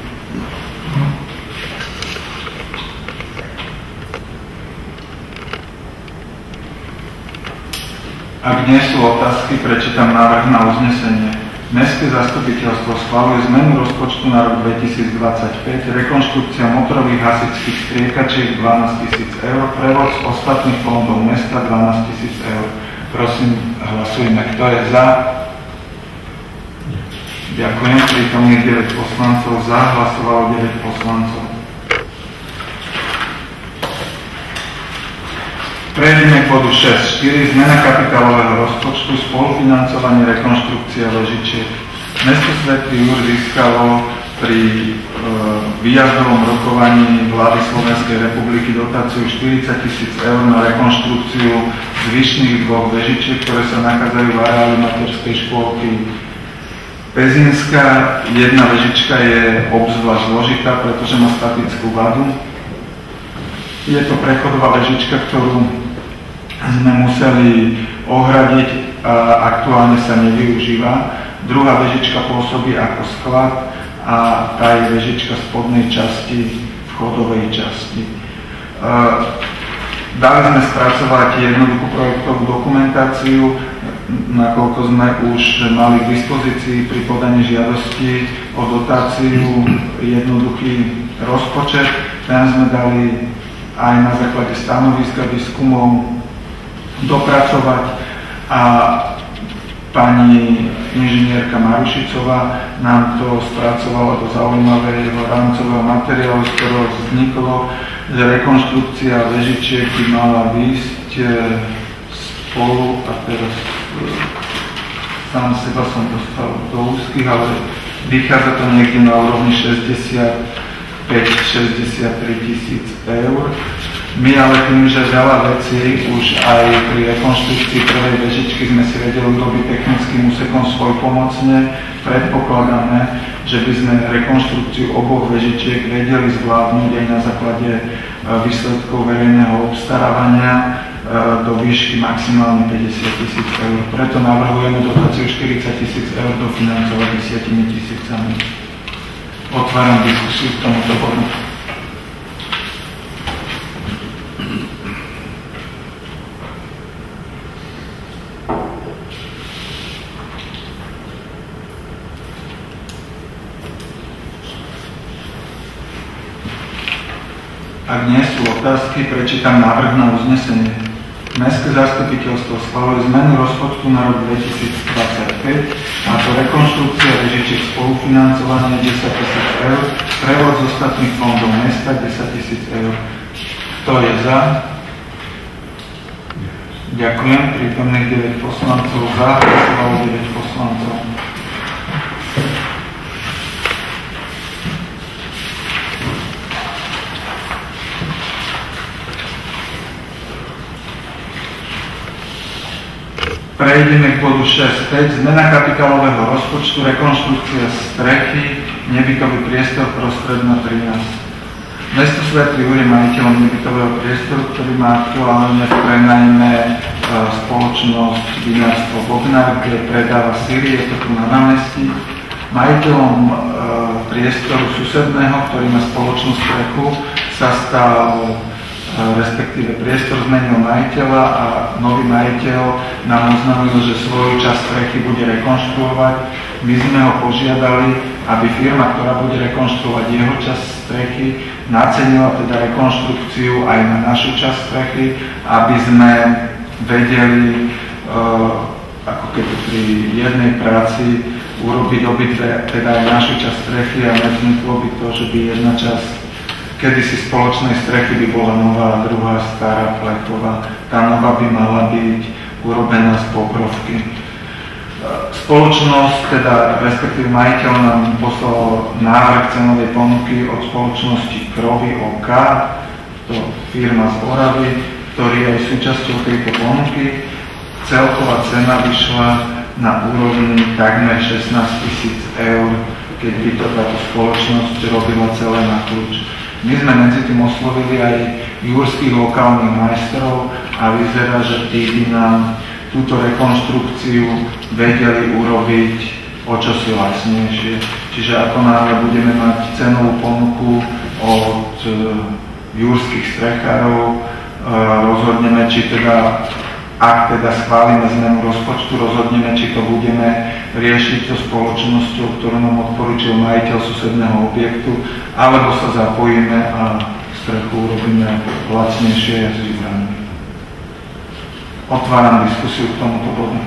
Ak nie sú otázky, prečítam návrh na uznesenie. Mestské zastupiteľstvo schvaľuje zmenu rozpočtu na rok 2025, rekonštrukcia motorových hasičských striekačiek 12 000 eur, prevoz ostatných fondov mesta 12 000 eur. Prosím, hlasujme. Kto je za? Ďakujem. Prítomných 9 poslancov, za hlasovalo 9 poslancov. Prejdeme k bodu 6.4. Zmena kapitálového rozpočtu, spolufinancovanie rekonštrukcia Ležičiek. Mesto Svätý Jur získalo pri výjazdovom rokovaní vlády Slovenskej republiky dotáciu 40 000 eur na rekonštrukciu zvyšných dvoch vežičiek, ktoré sa nachádzajú v areáli materskej škôlky Pezinská. Jedna vežička je obzvlášť zložitá, pretože má statickú vadu. Je to prechodová vežička, ktorú sme museli ohradiť a aktuálne sa nevyužíva. Druhá vežička pôsobí ako sklad a tá je vežička spodnej časti, vchodovej časti. Dali sme spracovať jednoduchú projektovú dokumentáciu, nakoľko sme už mali k dispozícii pri podaní žiadosti o dotáciu jednoduchý rozpočet. Ten sme dali aj na základe stanoviska výskumov dopracovať a pani inžinierka Marušicová nám to spracovala do zaujímavého rámcového materiálu, z ktorého vzniklo, že rekonštrukcia vežičiek by mala výjsť spolu, a teraz sám seba som dostal do úzkých, ale vychádza to niekde na úrovni 65-63 tisíc eur. My ale tým, že veľa vecí už aj pri rekonštrukcii prvej vežičky sme si vedeli urobiť technickým úsekom svojpomocne, predpokladáme, že by sme rekonštrukciu oboch vežičiek vedeli zvládnuť aj na základe výsledkov verejného obstarávania do výšky maximálne 50 tisíc eur. Preto navrhujeme dotáciu 40 tisíc eur dofinancovať 10 tisícami. Otváram diskusiu k tomuto bodu. Ak nie sú otázky, prečítam návrh na uznesenie. Mestské zastupiteľstvo schvaľuje zmenu rozpočtu na rok 2025, a to rekonštrukcia vežičiek spolufinancovanie 10 tisíc eur, prevod z ostatných fondov mesta 10 tisíc eur. Kto je za? Ďakujem. Prítomných 9 poslancov za, hlasovalo 9 poslancov. Prejdeme k bodu 6.5. Zmena kapitálového rozpočtu, rekonštrukcia strechy, nebytový priestor Prostredná 13. Mesto Svätý Juraj je majiteľom nebytového priestoru, ktorý má aktuálne v prenajme spoločnosť Vinárstvo Bognár, kde predáva syry, je to tu na námestí. Majiteľom priestoru susedného, ktorý má spoločnú strechu, sa stal respektíve priestor zmenil majiteľa a nový majiteľ nám oznámil, že svoju časť strechy bude rekonštruovať. My sme ho požiadali, aby firma, ktorá bude rekonštruovať jeho časť strechy, nacenila teda rekonštrukciu aj na našu časť strechy, aby sme vedeli ako keby pri jednej práci urobiť obidve, teda aj našu časť strechy, a nevzniklo by to, že by jedna časť kedysi spoločnej strechy by bola nová, druhá stará plechová. Tá nová by mala byť urobená z pokrovky. Spoločnosť, teda respektíve majiteľ nám poslal návrh cenovej ponuky od spoločnosti Krovy OK, to firma z Oravy, ktorý je aj súčasťou tejto ponuky. Celková cena vyšla na úrovni takmer 16 tisíc eur, keď by to táto spoločnosť robila celé na kľúč. My sme medzi tým oslovili aj jurských lokálnych majstrov a vyzerá, že tí by nám túto rekonštrukciu vedeli urobiť o čosi lacnejšie. Čiže ako náhle budeme mať cenovú ponuku od jurských strechárov, rozhodneme, či teda, ak teda schválime zmenu rozpočtu, rozhodneme, či to budeme riešiť so spoločnosťou, ktorú nám odporúčil majiteľ susedného objektu, alebo sa zapojíme a strechu urobíme lacnejšie s výbrami. Otváram diskusiu k tomuto bodu.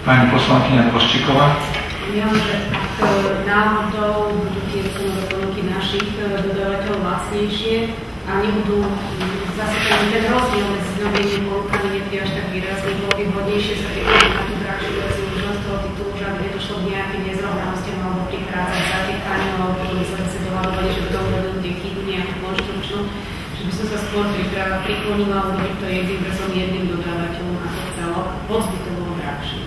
Pani poslankyňa Koščíková. Ja, že ak náhodou budú tie cenové ponuky našich dodávateľov lacnejšie a nebudú zase ten rozdiel medzi novými ponukami nebude až tak výrazný, bolo by vhodnejšie sa keď na tú drahšiu verziu už z toho titulu, že aby nedošlo k nejakým nezrovnalostiam alebo pri práca s zatýkaním, alebo že sme sa dohadovali, že budú vedúť chybu nejakú konštrukčnú, že by som sa skôr priklonila urobiť to jedným dodávateľom ako celok, hoď by to bolo drahšie.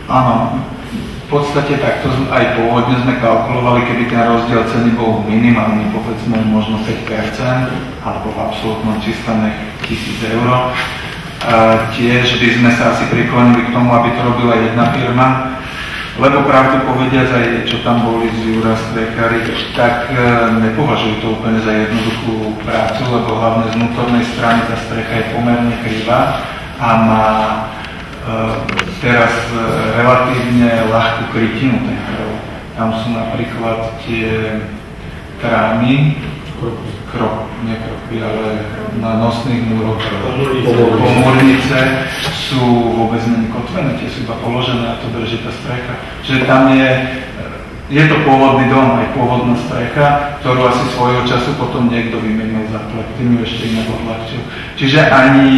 Áno, v podstate takto aj pôvodne sme kalkulovali, keby ten rozdiel ceny bol minimálny, povedzme možno 5%, alebo v absolútnom čísle 1000 eur. Tiež by sme sa asi priklonili k tomu, aby to robila jedna firma, lebo pravdu povediac aj čo tam boli z Jura strekári, tak nepovažujú to úplne za jednoduchú prácu, lebo hlavne z vnútornej strany tá strecha je pomerne krivá a má teraz relatívne ľahkú krytinu ten krov. Tam sú napríklad tie trámy, ale na nosných múroch komórnice sú vôbec nekotvené, tie sú iba položené a to drží tá strecha. Čiže tam je to pôvodný dom, aj pôvodná strecha, ktorú asi svojho času potom niekto vymenil za plek, tým ju ešte inak odľahčil. Čiže ani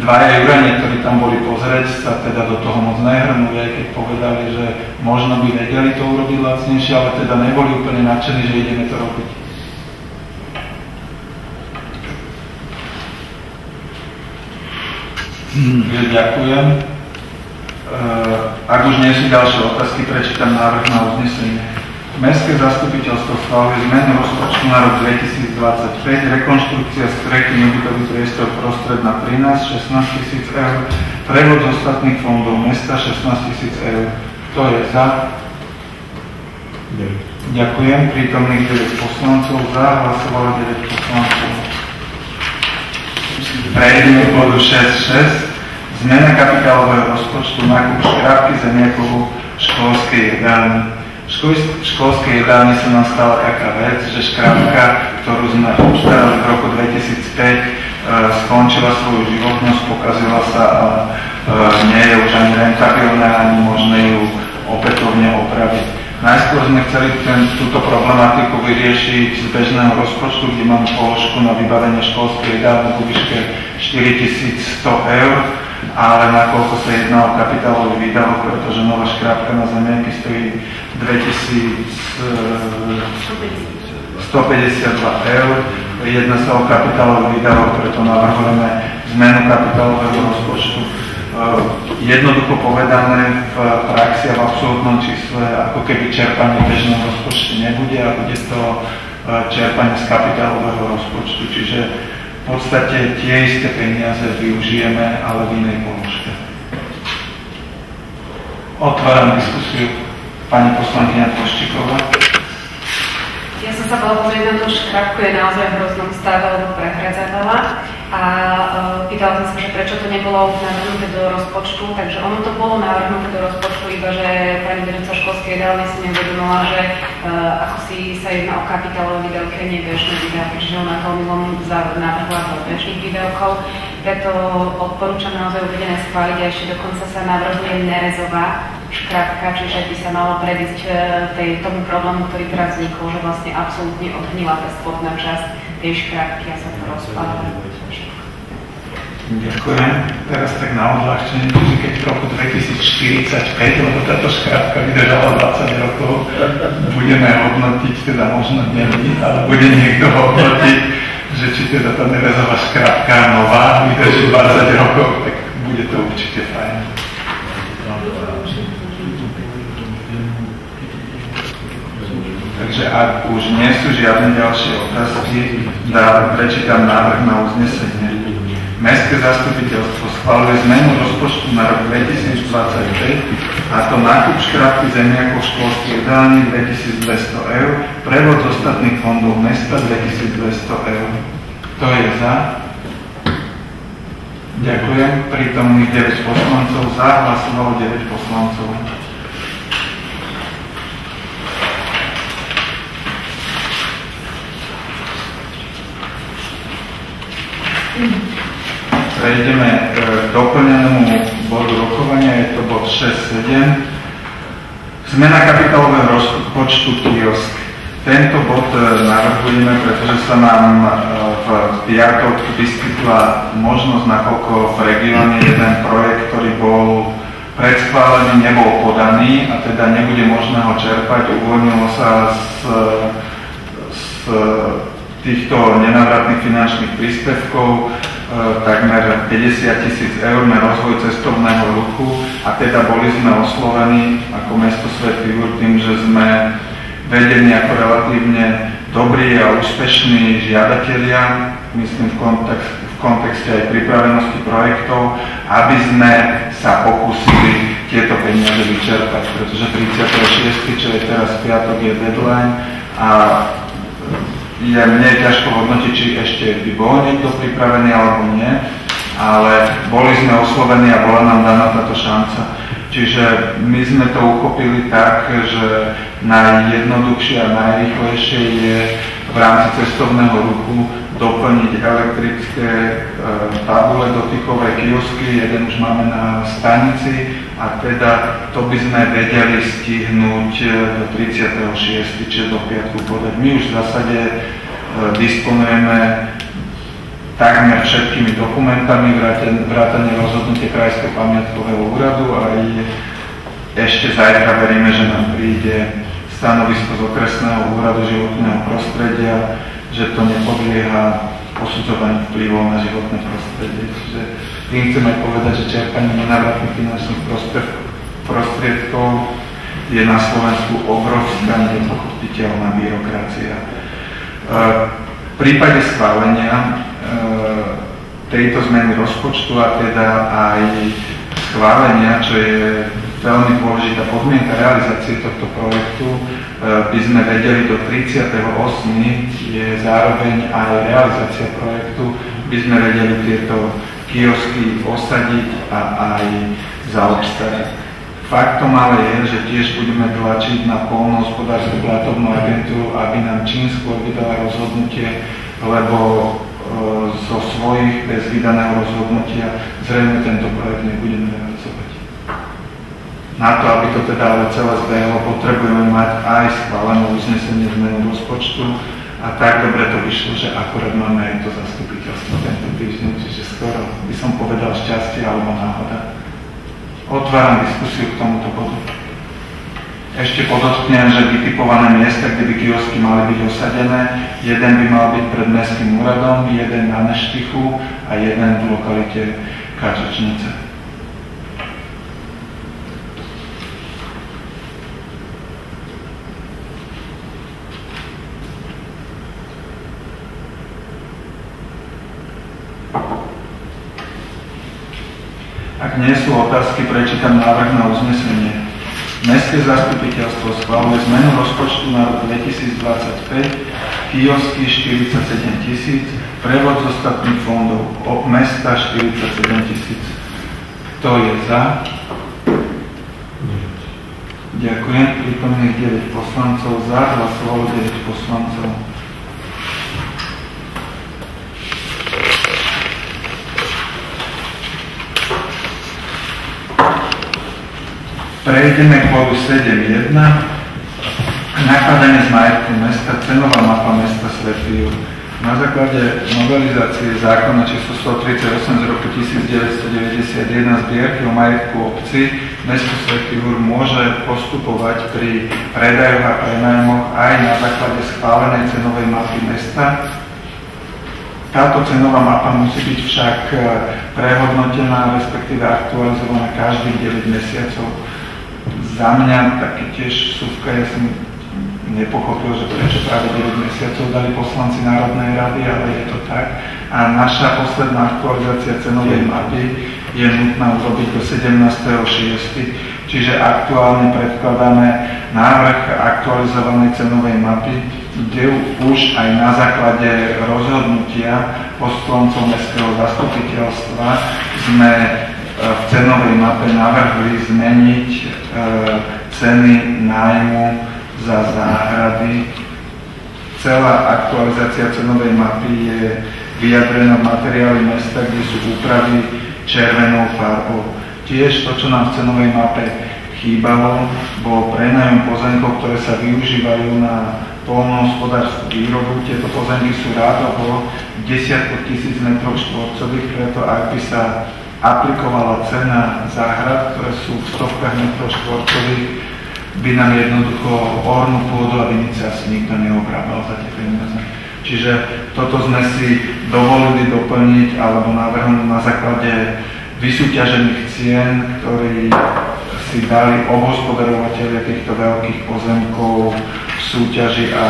dvaja Jurani, ktorí tam boli pozrieť, sa teda do toho moc nehrnuli, aj keď povedali, že možno by vedeli to urobiť lacnejšie, ale teda neboli úplne nadšení, že ideme to robiť. Ďakujem. Ak už nie sú ďalšie otázky, prečítam návrh na uznesenie. Mestské zastupiteľstvo schváluje zmenu rozpočtu na rok 2025, rekonštrukcia strechy nebytový priestor Prostredná 13, 16 000 eur, prevod z ostatných fondov mesta 16 000 eur. Kto je za? Ďakujem. Prítomných 9 poslancov za, hlasovalo 9 poslancov. Prejdeme k bodu 6.6. Zmena kapitálového rozpočtu nákup škrabky zemiakov školskej jedálne. V školskej jedálni sa nám stala taká vec, že škrabka, ktorú sme obstarali v roku 2005, skončila svoju životnosť, pokazila sa a nie je už ani rentabilná, ani možné ju opätovne opraviť. Najskôr sme chceli túto problematiku vyriešiť z bežného rozpočtu, kde máme položku na vybavenie školskej jedálne vo výške 4100 eur, ale nakoľko sa jedná o kapitálový výdavok, pretože nová škrábka na zemiaky stojí 2152 eur. Jedná sa o kapitálový výdavok, preto navrhujeme zmenu kapitálového rozpočtu. Jednoducho povedané, v praxi a v absolútnom čísle, ako keby čerpanie bežného rozpočtu nebude a bude to čerpanie z kapitálového rozpočtu. Čiže v podstate tie isté peniaze využijeme, ale v inej položke. Otváram diskusiu. Pani poslankyňa Koščíková. Ja som sa bola pozrieť na tú škrabku, je naozaj v hroznom stave, lebo prehradzávala. A pýtala som sa, že prečo to nebolo navrhnuté do rozpočtu, takže ono to bolo navrhnuté do rozpočtu, iba že pani vedúca školskej jedálne si neuvedomila, že ako si sa jedná o kapitálové výdavky, nie bežné výdavky, čiže ona to omylom navrhla do bežných výdavkov. Preto odporúčam naozaj uvedené schváliť a ešte dokonca sa navrhuje nerezová škrabka, čiže by sa malo predísť tomu problému, ktorý teraz vznikol, že vlastne absolútne odhnila tá spodná časť tej škrabky a sa to rozpadlo. Ďakujem. Teraz tak na odľahčenie, že keď v roku 2045, lebo táto škrabka vydržala 20 rokov, budeme hodnotiť, teda možno nie my, ale bude niekto hodnotiť, že či teda tá nerezová škrabka nová vydrží 20 rokov, tak bude to určite fajn. Takže ak už nie sú žiadne ďalšie otázky, prečítam návrh na uznesenie. Mestské zastupiteľstvo schvaľuje zmenu rozpočtu na rok 2025, a to nákup škrabky zemiakov školskej jedálni 2200 eur, prevod z ostatných fondov mesta 2200 eur. Kto je za? Ďakujem. Prítomných 9 poslancov za, hlasovalo 9 poslancov. Prejdeme k doplnenému bodu rokovania, je to bod 6.7. Zmena kapitálového rozpočtu kiosk. Tento bod navrhujeme, pretože sa nám v piatok vyskytla možnosť, nakoľko v regióne jeden projekt, ktorý bol pred schválením nebol podaný a teda nebude možné ho čerpať. Uvoľnilo sa z týchto nenávratných finančných príspevkov takmer 50 000 eur na rozvoj cestovného ruchu a teda boli sme oslovení ako mesto Svätý Jur tým, že sme vedení ako relatívne dobrí a úspešní žiadatelia, myslím v kontexte aj pripravenosti projektov, aby sme sa pokúsili tieto peniaze vyčerpať, pretože 36., čo je teraz piatok, je deadline a je mne ťažko hodnotiť, či ešte by bol niekto pripravený alebo nie, ale boli sme oslovení a bola nám daná táto šanca. Čiže my sme to uchopili tak, že najjednoduchšie a najrýchlejšie je v rámci cestovného ruchu doplniť elektrické tabule, dotykové kiosky, jeden už máme na stanici a teda to by sme vedeli stihnúť do 36., čiže do piatku podať. My už v zásade disponujeme takmer všetkými dokumentami, vrátane rozhodnutie Krajského pamiatkového úradu a ešte zajtra veríme, že nám príde stanovisko z okresného úradu životného prostredia, že to nepodlieha posudzovaniu vplyvov na životné prostredie. Čiže tým chceme povedať, že čerpanie nenávratných finančných prostriedkov je na Slovensku obrovská nepochopiteľná byrokracia. V prípade schválenia tejto zmeny rozpočtu a teda aj schválenia, čo je veľmi dôležitá podmienka realizácie tohto projektu, by sme vedeli do 38. je zároveň aj realizácia projektu, by sme vedeli tieto kiosky osadiť a aj zaobstarať. Faktom ale je, že tiež budeme tlačiť na poľnohospodárskú platobnú agentúru, aby nám čím skôr vydala rozhodnutie, lebo zo svojich bez vydaného rozhodnutia zrejme tento projekt nebudeme realizovať. Na to, aby to teda ale celé zbehlo, potrebujeme mať aj schválené uznesenie zmenu rozpočtu a tak dobre to vyšlo, že akorát máme aj to zastupiteľstvo tento týždeň, čiže skoro by som povedal šťastie alebo náhoda. Otváram diskusiu k tomuto bodu. Ešte podotknem, že vytipované miesta, kde by kiosky mali byť osadené, jeden by mal byť pred mestským úradom, jeden na Neštichu a jeden v lokalite Kačačnice. Ak nie sú otázky, prečítam návrh na uznesenie. Mestské zastupiteľstvo schvaľuje zmenu rozpočtu na rok 2025, kiosky 47 000, prevod z ostatných fondov, mesta 47 000. Kto je za? Ďakujem. Prítomných 9 poslancov za, hlasovalo 9 poslancov. Prejdeme k bodu 7.1. Nakladanie s majetkom mesta, cenová mapa mesta Svätý Jur. Na základe novelizácie zákona číslo 138 z roku 1991 zbierky o majetku obci mesto Svätý Jur môže postupovať pri predajoch a prenájmoch aj na základe schválenej cenovej mapy mesta. Táto cenová mapa musí byť však prehodnotená, respektíve aktualizovaná každých 9 mesiacov. Za mňa taký tiež súvka, ja som nepochopil, že prečo práve 9 mesiacov dali poslanci Národnej rady, ale je to tak. A naša posledná aktualizácia cenovej mapy je nutná urobiť do 17.6. Čiže aktuálne predkladáme návrh aktualizovanej cenovej mapy, kde už aj na základe rozhodnutia poslancov mestského zastupiteľstva sme v cenovej mape navrhli zmeniť ceny nájmu za záhrady. Celá aktualizácia cenovej mapy je vyjadrená v materiáli mesta, kde sú úpravy červenou farbou. Tiež to, čo nám v cenovej mape chýbalo, bol prenájom pozemkov, ktoré sa využívajú na poľnohospodárskú výrobu. Tieto pozemky sú rádovo 10 000 m², preto ak by sa aplikovala cena záhrad, ktoré sú v stovkách metrov štvorcových, by nám jednoducho ornú pôdu a vinice asi nikto neobrábal za tie peniaze. Čiže toto sme si dovolili doplniť alebo navrhnúť na základe vysúťažených cien, ktorí si dali obhospodarovateľia týchto veľkých pozemkov v súťaži a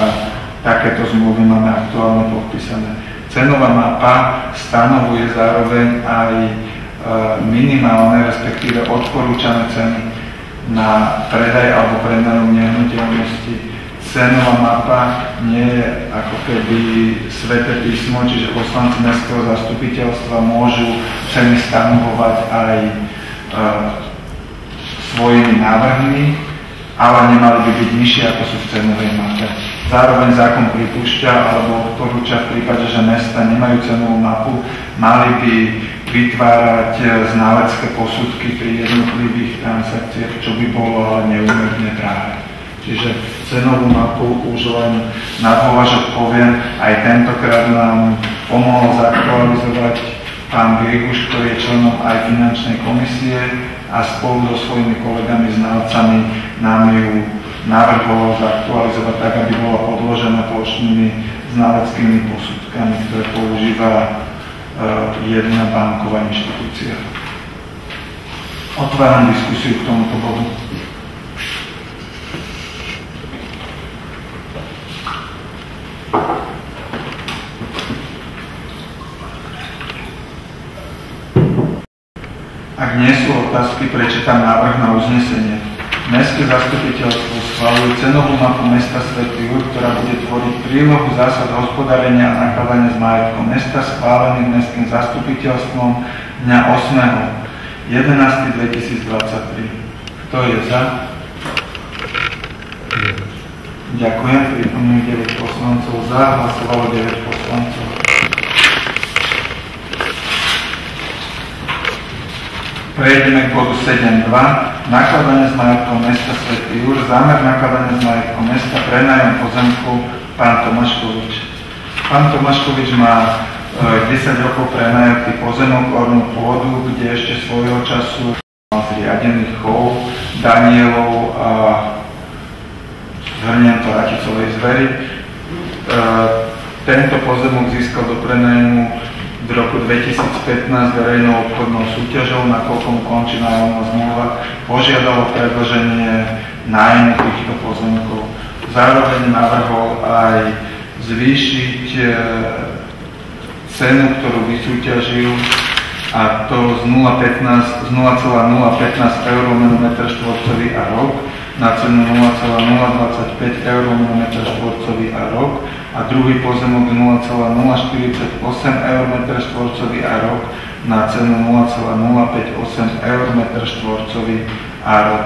takéto zmluvy máme aktuálne podpísané. Cenová mapa stanovuje zároveň aj minimálne, respektíve odporúčané ceny na predaj alebo prenajom nehnuteľnosti. Cenová mapa nie je ako keby sväté písmo, čiže poslanci mestského zastupiteľstva môžu ceny stanovovať aj svojimi návrhmi, ale nemali by byť nižšie, ako sú v cenovej mape. Zároveň zákon pripúšťa alebo odporúča v prípade, že mesta nemajú cenovú mapu, mali by vytvárať znalecké posudky pri jednotlivých transakciách, čo by bolo ale neúmerne drahé. Čiže cenovú mapu už len na dôvažok poviem, aj tentokrát nám pomohol zaktualizovať pán Griguš, ktorý je členom aj finančnej komisie a spolu so svojimi kolegami znalcami nám ju navrhol zaktualizovať tak, aby bola podložená plošnými znaleckými posudkami, ktoré používa jedna banková inštitúcia. Otváram diskusiu k tomuto bodu. Ak nie sú otázky, prečítam návrh na uznesenie. Mestské zastupiteľstvo schvaľuje cenovú mapu mesta Svätý Jur, ktorá bude tvoriť prílohu zásad hospodárenia a nakladania s majetkom mesta schválených mestským zastupiteľstvom dňa 8.11.2023. Kto je za? Ďakujem. Pripomínam 9 poslancov za, hlasovalo 9 poslancov. Prejdeme k bodu 7.2. Nakladanie s majetkom mesta Svätý Jur. Zámer nakladania s majetkom mesta, prenájom pozemku, pán Tomáškovič. Pán Tomáškovič má 10 rokov prenajatý pozemok, ornú pôdu, kde ešte svojho času mal zriadený chov Danielov a zhrniem to raticovej zvery. Tento pozemok získal do prenajmu v roku 2015 verejnou obchodnou súťažou, nakoľko mu končí nájomná zmluva, požiadalo predĺženie nájmu týchto pozemkov. Zároveň navrhol aj zvýšiť cenu, ktorú vysúťažil, a to z 0,015 eur m2 a rok na cenu 0,025 eur m2 a rok a druhý pozemok 0,048 eur m2 a rok na cenu 0,058 eur m2 a rok.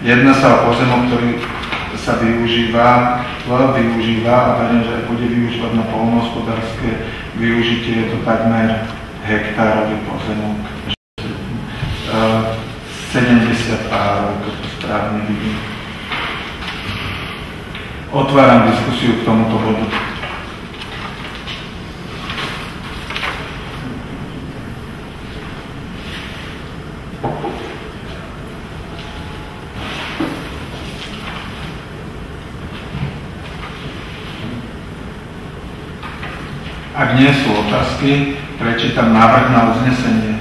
Jedná sa o pozemok, ktorý sa využíva a verím, že bude využívať na poľnohospodárske využitie. Je to takmer hektárový pozemok. 70 árov, to správne vidím. Otváram diskusiu k tomuto bodu. Ak nie sú otázky, prečítam návrh na uznesenie.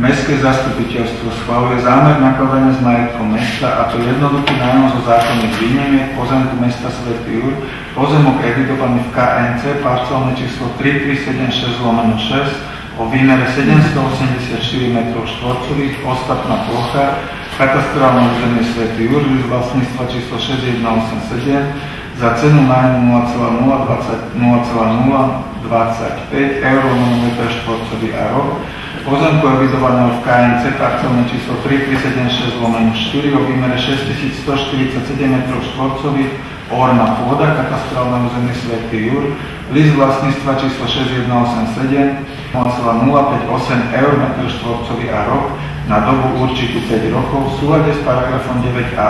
Mestské zastupiteľstvo schvaľuje zámer nakladania s majetkom mesta, a to jednoduchý nájom zo zákonných výnimiek pozemku mesta Svätý Jur, pozemok evidovaný v KNC, parcelné číslo 3376/6 o výmere 784 m2, ostatná plocha, katastrálne územie Svätý Jur, list vlastníctva číslo 6187 za cenu nájmu 0,025 eur m2 a rok, pozemku evidovaného v KNC, parcelné číslo 3376/4 o výmere 6147 m2, orná pôda, katastrálne územie Svätý Jur, list vlastníctva číslo 6187 0,058 eur m2 a rok na dobu určitú 5 rokov v súlade s paragrafom 9a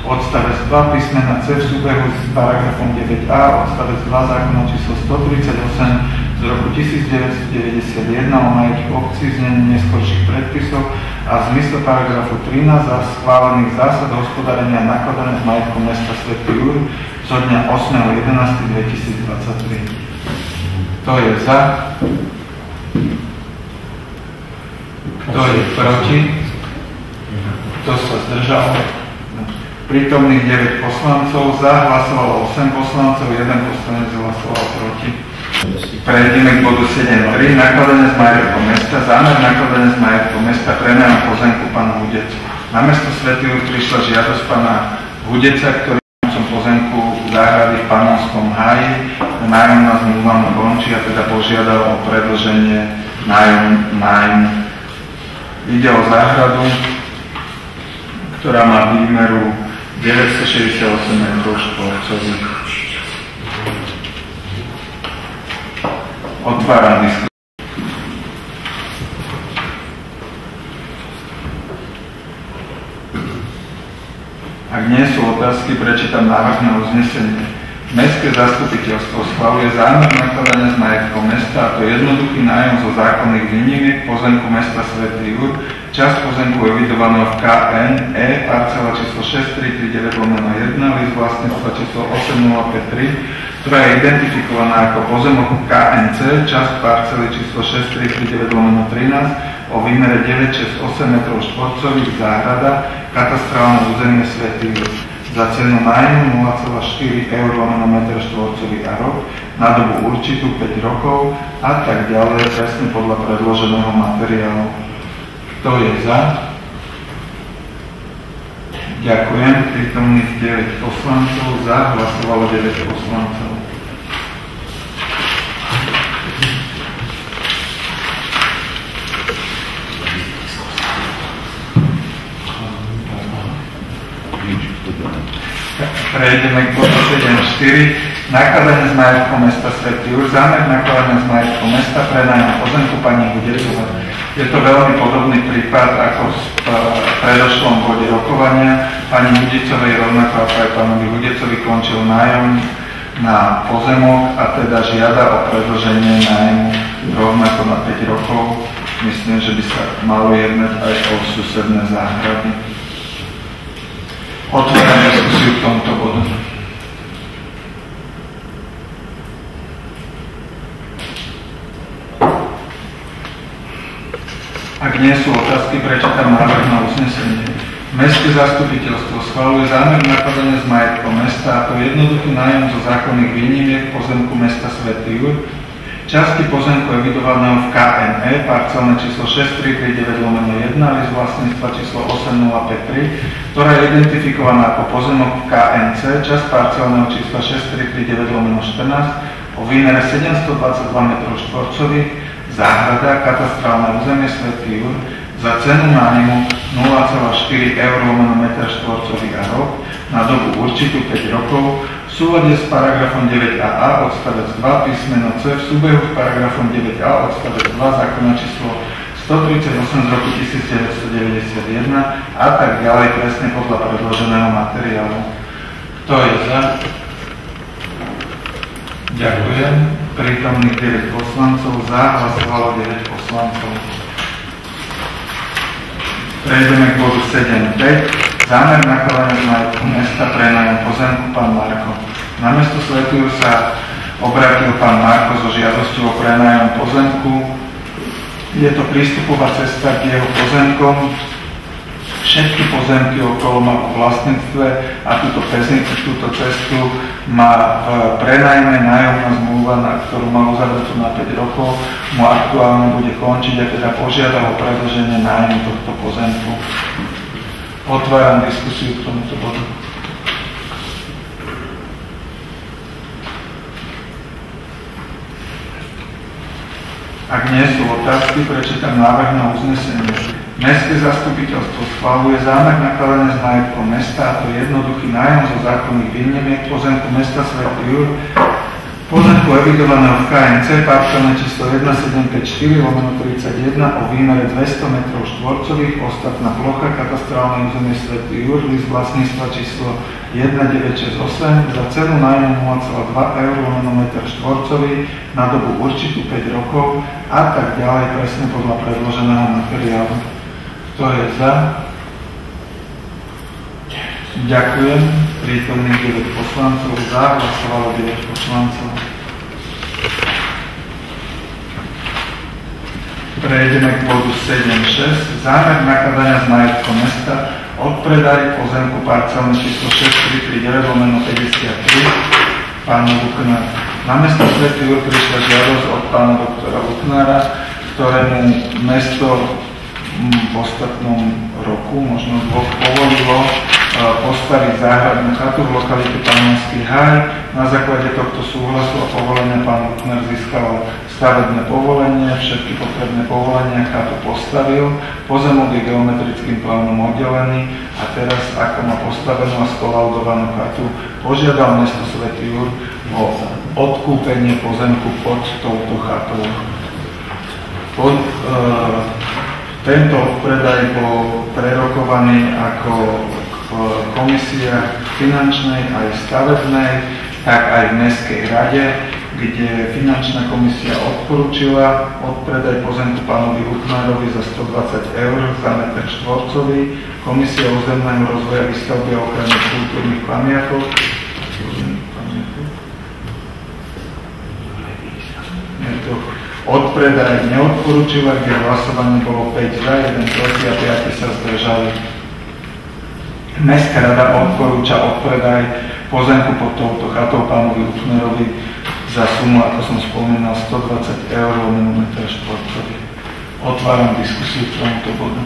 odstavec 2 písmena C v súbehu s paragrafom 9a odstavec 2 zákona číslo 138 z roku 1991 o majetku obcí, znení neskorších predpisov a v zmysle paragrafu 13 za schválených zásad hospodárenia a nakladania s majetkom mesta Svätý Jur zo dňa 8.11.2023. Kto je za? Kto je proti? Kto sa zdržal? Prítomných 9 poslancov, za hlasovalo 8 poslancov, 1 poslanec hlasoval proti. Prejdeme k bodu 7.3. Nakladanie s majetkom mesta. Zámer nakladania s majetkom mesta, prenajom pozemku pána Hudecu. Na mesto Svätý Jur prišla žiadosť pána Hudeca, ktorý som pozemku záhrady v Panonskom háji. Nájomná zmluva mu končí a teda požiadal o predĺženie nájmu. Ide o záhradu, ktorá má výmeru 968 m². Otváram diskusiu. Ak nie sú otázky, prečítam návrh na uznesenie. Mestské zastupiteľstvo schvaľuje zámer nakladania s majetkom mesta, a to jednoduchý nájom zo zákonných výnimiek pozemku mesta Svätý Jur, časť pozemku evidovaného v KNE, parcela číslo 6339/1, list vlastníctva číslo 8053, ktorá je identifikovaná ako pozemok KNC, časť parcely číslo 6339/13 o výmere 968 m², záhrada, katastrálne územie Svätý Jur. Za cenu nájmu 0,4 eur/m² a rok, na dobu určitú 5 rokov a tak ďalej, presne podľa predloženého materiálu. Kto je za? Ďakujem. Prítomných 9 poslancov, za hlasovalo 9 poslancov. Prejdeme k bodu 7.4. Nakladanie s majetkom mesta Svätý Jur. Zámer nakladania s majetkom mesta, prenajom pozemku pani Hudecovej. Je to veľmi podobný prípad ako v predošlom bode rokovania. Pani Hudecovej, rovnako ako aj pánovi Hudecovi, končil nájom na pozemok a teda žiada o predĺženie nájmu rovnako na 5 rokov. Myslím, že by sa malo jednať aj o susedné záhrady. Otváram diskusiu k tomuto bodu. Ak nie sú otázky, prečítam návrh na uznesenie. Mestské zastupiteľstvo schvaľuje zámer nakladania s majetkom mesta, a to jednoduchý nájom zo zákonných výnimiek pozemku mesta Svätý Jur, časti pozemku evidovaného v KNE, parcelné číslo 6339/1, list vlastníctva číslo 8053, ktorá je identifikovaná ako pozemok v KNC, časť parcelného čísla 6339/14 o výmere 722 m², záhrada, katastrálne územie Svätý Jur, za cenu nájmu 0,4 eur/m² a rok, na dobu určitú 5 rokov, v súlade s paragrafom 9a odstavec 2 písmeno C, v súbehu s paragrafom 9a odstavec 2 zákona číslo 138 z roku 1991 a tak ďalej, presne podľa predloženého materiálu. Kto je za? Ďakujem. Prítomných 9 poslancov, za hlasovalo 9 poslancov. Prejdeme k bodu 7.5. Zámer nakladania s majetkom mesta, prenajom pozemku pán Marko. Na mesto Svätý Jur sa obrátil pán Marko so žiadosťou o prenajom pozemku. Je to prístupová cesta k jeho pozemkom. Všetky pozemky okolo má vo vlastníctve a túto cestu má v prenajme nájomná zmluva, na ktorú má uzavretú na 5 rokov, mu aktuálne bude končiť a teda požiada o predĺženie nájmu tohto pozemku. Otváram diskusiu k tomuto bodu. Ak nie sú otázky, prečítam návrh na uznesenie. Mestské zastupiteľstvo schvaľuje zámer nakladania s majetkom mesta, a to jednoduchý nájom zo zákonných výnimiek pozemku mesta Svätý Jur, pozemku evidovaného v KMC parcelné číslo 1754/31 o výmere 200 m2, ostatná plocha, katastrálne územie Svätý Jur, list vlastníctva číslo 1968 za cenu nájmu 0,2 eur/m2 na dobu určitú 5 rokov a tak ďalej, presne podľa predloženého materiálu. Kto je za? Ďakujem. Prítomných 9 poslancov, za hlasovalo 9 poslancov. Prejdeme k bodu 7.6. Zámer nakladania s majetkom mesta, odpredaj pozemku parcelné číslo 6339/53 pánu Buknára. Na mesto Svätý Jur prišla žiadosť od pána doktora Buknára, ktorému mesto v ostatnom roku, možno dvoch, povolilo postaviť záhradnú chatu v lokalite Panonský Haj. Na základe tohto súhlasu a povolenia pán Buknár získal stavebné povolenie, všetky potrebné povolenia, chatu postavil, pozemok je geometrickým plánom oddelený a teraz, ako má postavenú a skolaudovanú chatu, požiadal mesto Svätý Jur o odkúpenie pozemku pod touto chatou. Tento predaj bol prerokovaný ako komisia finančnej aj stavebnej, tak aj v Mestskej rade, kde finančná komisia odporúčila odpredaj pozemku pánovi Buknárovi za 120 eur za meter štvorcový. Komisia územného rozvoja výstavby a ochrany kultúrnych pamiatok odpredaj neodporúčila, kde hlasovanie bolo 5 za, 1 proti a 5 sa zdržali. Mestská rada odporúča odpredaj pozemku pod touto chatou pánovi Buknárovi za sumu, ako som spomínal, 120 eur/m2. Otváram diskusiu k tomuto bodu.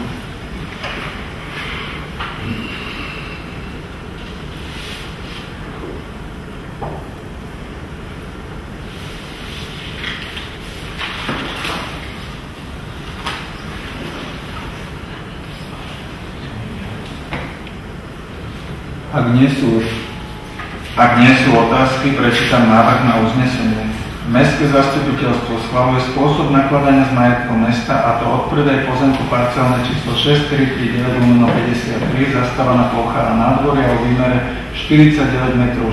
Ak nie sú otázky, prečítam návrh na uznesenie. Mestské zastupiteľstvo schvaľuje spôsob nakladania s majetkom mesta, a to odpredaj pozemku parcelné číslo 6339/53 zastávaná plocha a nádvoria o výmere 49 m2,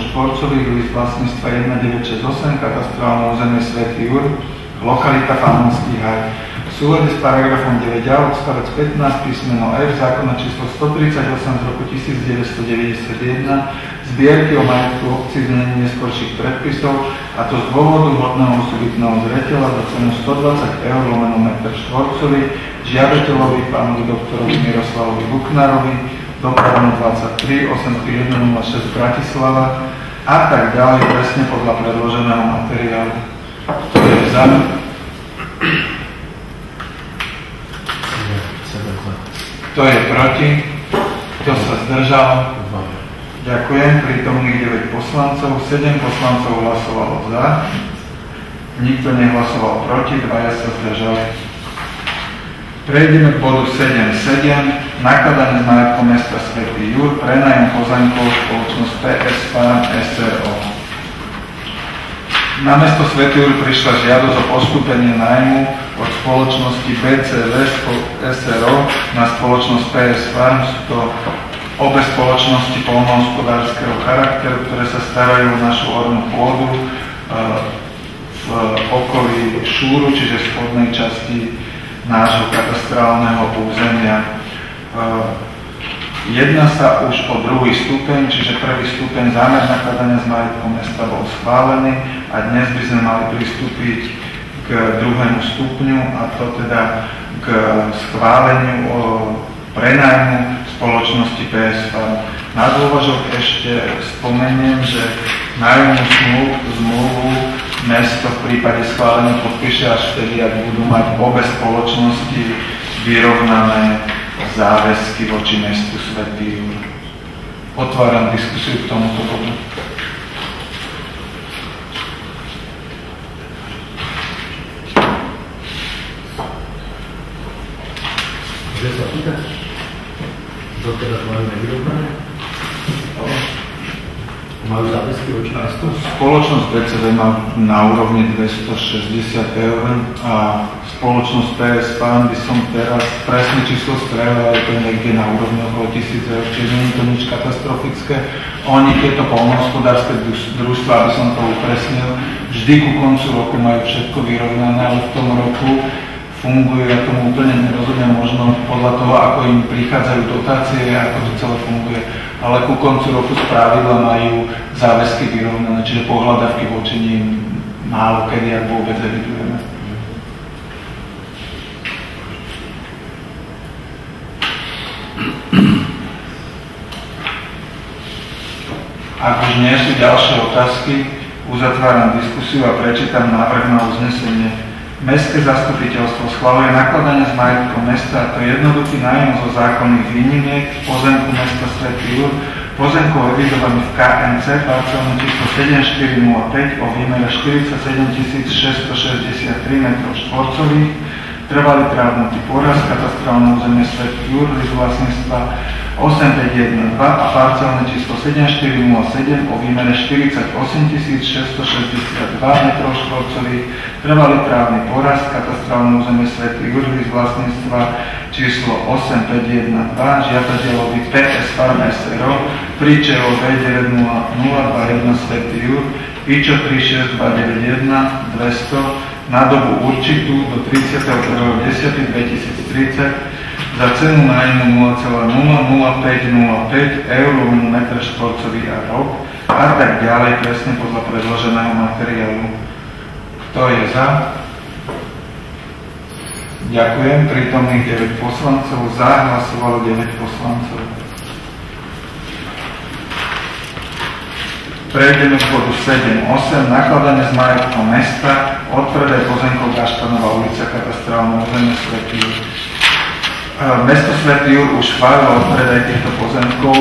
list vlastníctva 1968, katastrálne územie Svätý Jur, lokalita Panonský Haj. V súlade s paragrafom 9a odstavec 15 písmeno F zákona číslo 138 z roku 1991 zbierky o majetku obcí v znení neskorších predpisov, a to z dôvodu hodného osobitného zreteľa za cenu 120 eur/m2 žiadateľovi pánovi doktorovi Miroslavovi Buknárovi, dopravno 23 83106 Bratislava a tak ďalej, presne podľa predloženého materiálu. To je za. Kto je proti? Kto sa zdržal? Ďakujem. Prítomných 9 poslancov, 7 poslancov hlasovalo za, nikto nehlasoval proti, 2 sa zdržali. Prejdeme k bodu 7.7. Nakladanie s majetkom mesta Svätý Jur, prenájom pozemkov spoločnosť PS Farm SRO. Na mesto Svätý Jur prišla žiadosť o postúpenie nájmu od spoločnosti BCV SRO na spoločnosť PS Farm. Sú to obe spoločnosti poľnohospodárskeho charakteru, ktoré sa starajú o našu ornú pôdu v okolí Šúru, čiže v spodnej časti nášho katastrálneho územia. Jedná sa už o druhý stupeň, čiže prvý stupeň zámer nakladania s majetkom mesta bol schválený a dnes by sme mali pristúpiť k druhému stupňu, a to teda k schváleniu o prenajmu spoločnosti PS Farm. Na dôvažok ešte spomeniem, že nájomnú zmluvu mesto v prípade schválenia podpíše až vtedy, ak budú mať obe spoločnosti vyrovnané záväzky voči mestu Svätý Jur. Otváram diskusiu k tomuto bodu. Kde sa pýtať? Kto teraz máme vyrovnané? majú záväzky voči mestu? Spoločnosť BCV má na úrovni 260 eur a spoločnosť PS Fan by som teraz presne číslo strelil, ale to je niekde na úrovni okolo 1000 eur, čiže nie je to nič katastrofické. Oni tieto poľnohospodárske družstva, aby som to upresnil, vždy ku koncu roku majú všetko vyrovnané, ale v tom roku funguje, ja tomu úplne nerozumiem, možno podľa toho, ako im prichádzajú dotácie, ako to celé funguje, ale ku koncu roku spravidla majú záväzky vyrovnané, čiže pohľadavky voči nim málo kedy, ak vôbec evidujeme. Ak už nie sú ďalšie otázky, uzatváram diskusiu a prečítam návrh na uznesenie. Mestské zastupiteľstvo schvaľuje nakladanie s majetkom mesta, a to jednoduchý nájom zo zákonných výnimiek pozemku mesta Svätý Jur, pozemkov evidovaných v KNC, parcelné číslo 7405 o výmere 47 663 m2, trvalý trávnutý poraz, katastrálne územie Svätý Jur, z vlastníctva 8512 a parcelné číslo 7407 o výmere 48 662 m2, trvalý právny poraz, katastrálne územie Svätý Jur, z vlastníctva číslo 8512, žiadateľovi PS Farm SRO, príčeho V90021 Svätý Jur, IČO 36291 200 na dobu určitú do 31.10.2030 za cenu nájmu 0,00505 eur m2 a rok a tak ďalej, presne podľa predloženého materiálu. Kto je za? Ďakujem. Prítomných 9 poslancov, za hlasovalo 9 poslancov. Prejdeme k bodu 7.8. Nakladanie s majetkom mesta, odpredaj pozemkov Gaštanová ulica, katastrálne územie Svätý Jur. Mesto Svätý Jur už schválilo odpredaj týchto pozemkov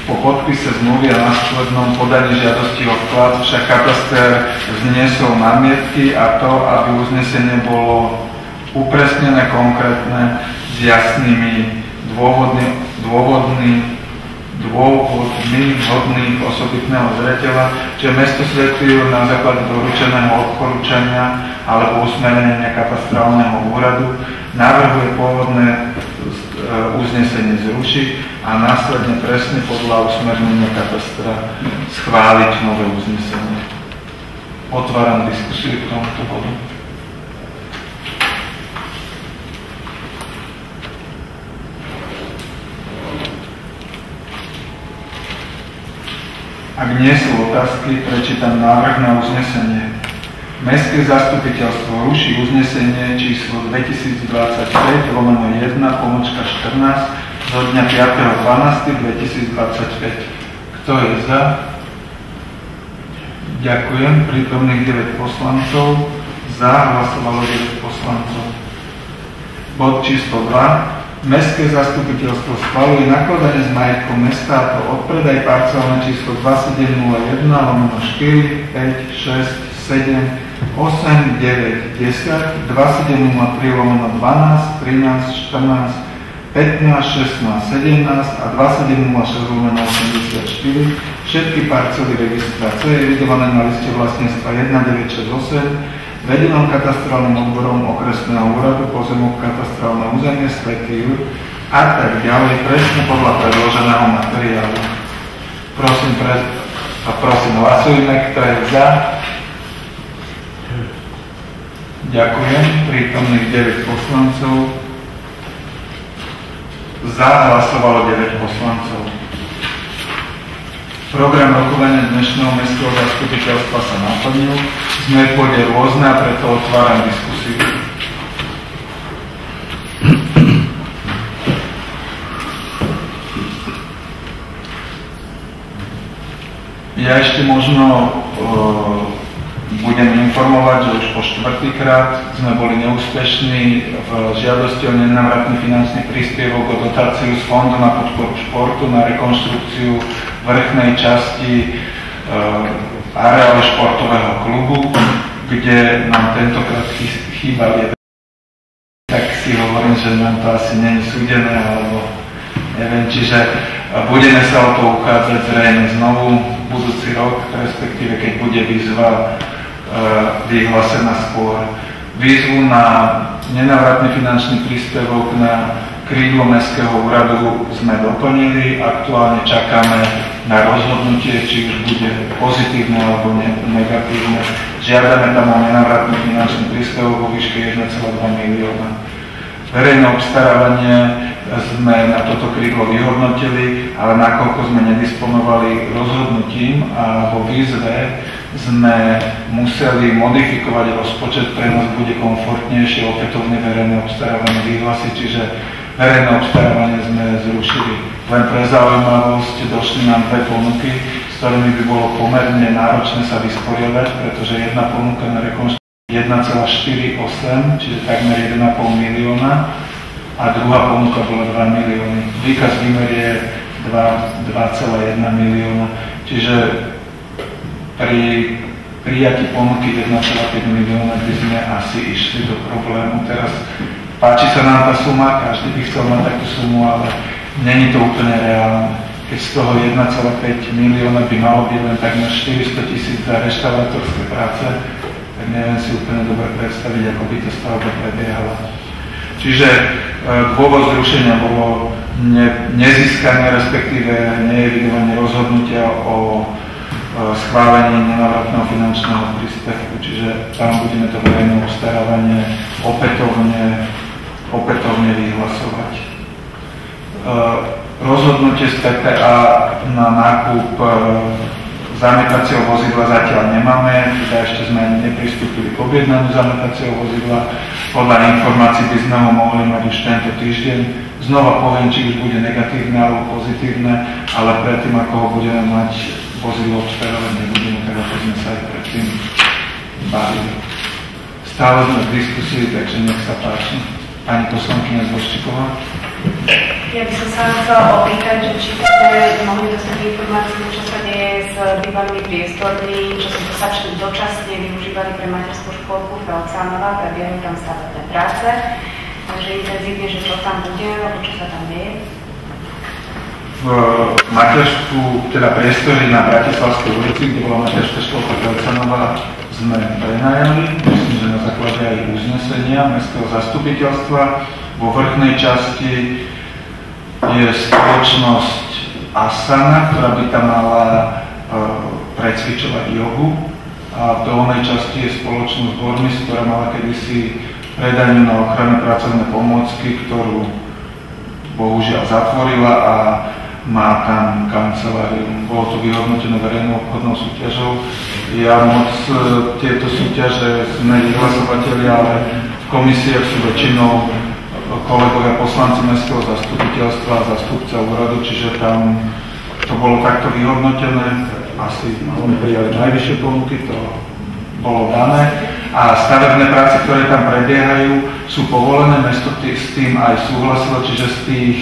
po podpise zmluvy a následnom podaní žiadosti o vklad, však katastér vzniesol námietky a to, aby uznesenie bolo upresnené, konkrétne, s jasnými dôvodmi hodných osobitného zreteľa, že mesto Svätý Jur na základe doručeného odporúčania alebo usmerenia katastrálneho úradu navrhuje pôvodné uznesenie zrušiť a následne presne podľa usmernenia katastra schváliť nové uznesenie. Otváram diskusiu k tomuto bodu. Ak nie sú otázky, prečítam návrh na uznesenie. Mestské zastupiteľstvo ruší uznesenie číslo 2025/1/14 zo dňa 5.12.2025. Kto je za? Ďakujem. Prítomných 9 poslancov. Za hlasovalo 9 poslancov. Bod číslo 2. Mestské zastupiteľstvo schvaľuje nakladanie s majetkom mesta, a to odpredaj parcelné číslo 2701/4, 5, 6, 7, 8, 9, 10, 2703/12, 13, 14, 15, 16, 17 a 2706/84, všetky parcely registra C evidované na liste vlastníctva 1968, vedenom katastrálnym odborom okresného úradu pozemok katastrálne územie Svätý Jur a tak ďalej, presne podľa predloženého materiálu. Prosím, hlasujme, kto je za. Ďakujem. Prítomných 9 poslancov. Za hlasovalo 9 poslancov. Program rokovania dnešného mestského zastupiteľstva sa naplnil. Sme v bode rôzne a preto otváram diskusiu. Ja ešte možno budem informovať, že už po 4. sme boli neúspešní v žiadosti o nenávratný finančný príspevok o dotáciu z Fondu na podporu športu na rekonštrukciu vrchnej časti areálu športového klubu, kde nám tentokrát chýbal jeden. Tak si hovorím, že nám to asi nie je súdené, alebo neviem, čiže budeme sa o to uchádzať zrejme znovu. budúci rok, respektíve keď bude výzva vyhlásená skôr. Výzvu na nenávratný finančný príspevok na krídlo Mestského úradu sme doplnili. Aktuálne čakáme na rozhodnutie, či už bude pozitívne alebo negatívne. Žiadame tam o nenávratný finančný príspevok vo výške 1,2 milióna. Verejné obstarávanie sme na toto krídlo vyhodnotili, ale nakoľko sme nedisponovali rozhodnutím a vo výzve sme museli modifikovať rozpočet, pre nás bude komfortnejšie opätovne verejné obstarávanie vyhlásiť, čiže verejné obstarávanie sme zrušili. Len pre zaujímavosť došli nám dve ponuky, s ktorými by bolo pomerne náročné sa vysporiadať, pretože jedna ponuka na rekonštrukciu 1,48, čiže takmer 1,5 milióna a druhá ponuka bola 2 milióny. Výkaz výmer je 2,1 milióna, čiže pri prijatí ponuky 1,5 milióna by sme asi išli do problému. Teraz páči sa nám tá suma, každý by chcel mať takú sumu, ale není to úplne reálne. Keď z toho 1,5 milióna by malo byť len takmer 400 000 za reštaurátorské práce, tak neviem si úplne dobre predstaviť, ako by to stavba prebiehala. Čiže dôvod zrušenia bolo nezískanie, respektíve neevidovanie rozhodnutia o schválení nenávratného finančného príspevku, čiže tam budeme to verejné obstarávanie opätovne vyhlasovať. Rozhodnutie z PPA na nákup zametacieho vozidla zatiaľ nemáme, teda ešte sme ani nepristúpili k objednaniu zametacieho vozidla. Podľa informácií by sme ho mohli mať už tento týždeň. Znova poviem, či už bude negatívne alebo pozitívne, ale predtým, ako ho budeme mať vozidlo obstarávať, nebudeme, tak ako sme sa aj predtým bavili. Stále sme v diskusii, takže nech sa páči. Pani poslankyňa Zboščíková. Ja by som sa chcela opýtať, že či ste mohli dostať informáciu, čo sa deje s bývalými priestormi, čo sa dočasne využívali pre materskú škôlku Felcánova, prebiehajú tam stavebné práce, takže intenzívne, že čo tam bude, alebo čo sa tam deje. Matersku, teda priestory na Bratislavskej ulici, kde bola materská škôlka Felcánova, sme prenajali, myslím, že na základe aj uznesenia Mestského zastupiteľstva. Vo vrchnej časti je spoločnosť Asana, ktorá by tam mala precvičovať jogu, a v dolnej časti je spoločnosť Bormis, ktorá mala kedysi predajňu na ochranné pracovné pomôcky, ktorú bohužiaľ zatvorila a má tam kanceláriu. Bolo to vyhodnotené verejnou obchodnou súťažou. Ja moc tieto súťaže sme vyhlasovatelia, ale v komisiách sú väčšinou kolegovia poslanci Mestského zastupiteľstva a zástupca úradu, čiže tam to bolo takto vyhodnotené. Asi sme prijali najvyššie ponuky, to bolo dané. A stavebné práce, ktoré tam prebiehajú, sú povolené, mesto s tým aj súhlasilo, čiže z tých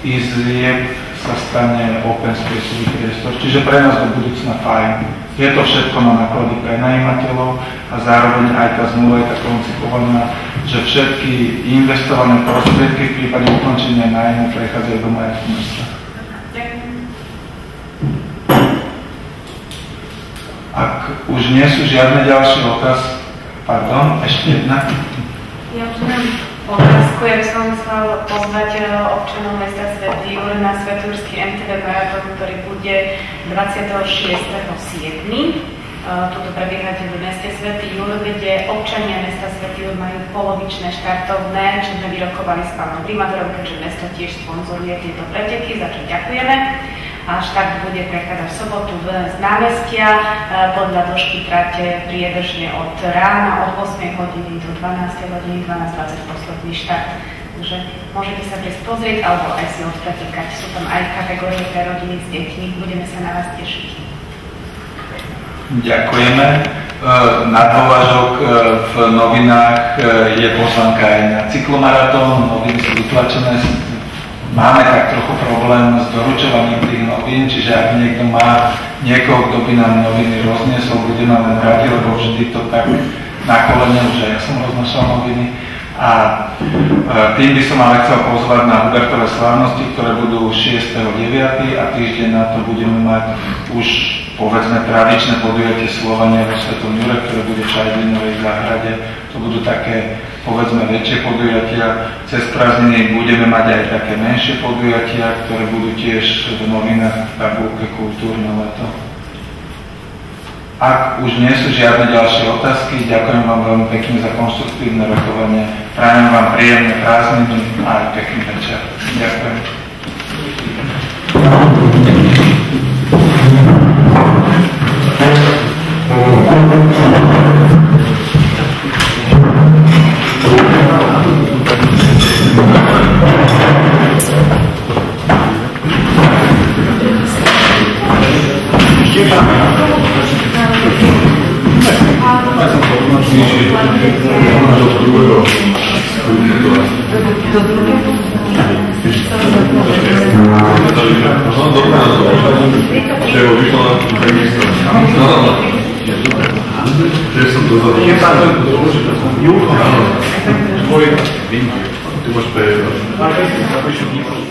izieb sa stane open spaceový priestor. Čiže pre nás do budúcna fajn. Je to všetko na náklady prenajímateľov a zároveň aj tá zmluva je tak koncipovaná, že všetky investované prostriedky v prípade ukončenia nájmu prechádzajú do majetku mesta. Ak už nie sú žiadne ďalšie otázky, pardon, ešte jedna. Ja už mám otázku, ja by som chcel pozvať občanov mesta Svätý Jur na Svätúrsky MTV maratón, ktorý bude 26.7. Toto prebiehate v meste Svätý Jur, kde občania mesta Svätý Jur majú polovičné štartovné, čo sme vyrokovali s pánom primátorom, keďže mesto tiež sponzoruje tieto preteky, za čo ďakujeme. A štart bude prechádzať v sobotu z námestia podľa dĺžky trate priebežne od rána od 8 hodiny do 12 hodiny, 12:20 posledný štart. Takže môžete sa prísť pozrieť alebo aj si odpretekať. Sú tam aj kategórie pre rodiny s deťmi. Budeme sa na vás tešiť. Ďakujeme. Na dôvažok v novinách je pozvánka aj na cyklomaratón. Noviny sú vytlačené. Máme tak trochu problém s doručovaním tých novín, čiže ak niekto má niekoho, kto by nám noviny rozniesol, budeme len radi, lebo vždy to tak na kolene, že ja som roznášal noviny. A tým by som ale chcel pozvať na Hubertové slávnosti, ktoré budú 6.9. a týždeň na to budeme mať už povedzme tradičné podujatie Slovania vo Svetom Jure, ktoré bude v Čajdlinovej záhrade. To budú také, povedzme, väčšie podujatia. Cez prázdniny budeme mať aj také menšie podujatia, ktoré budú tiež v novinách v tabulke Kultúrne leto. Ak už nie sú žiadne ďalšie otázky, ďakujem vám veľmi pekne za konštruktívne rokovanie. Prajem vám príjemné prázdniny a aj pekný večer. Ďakujem. Ty máš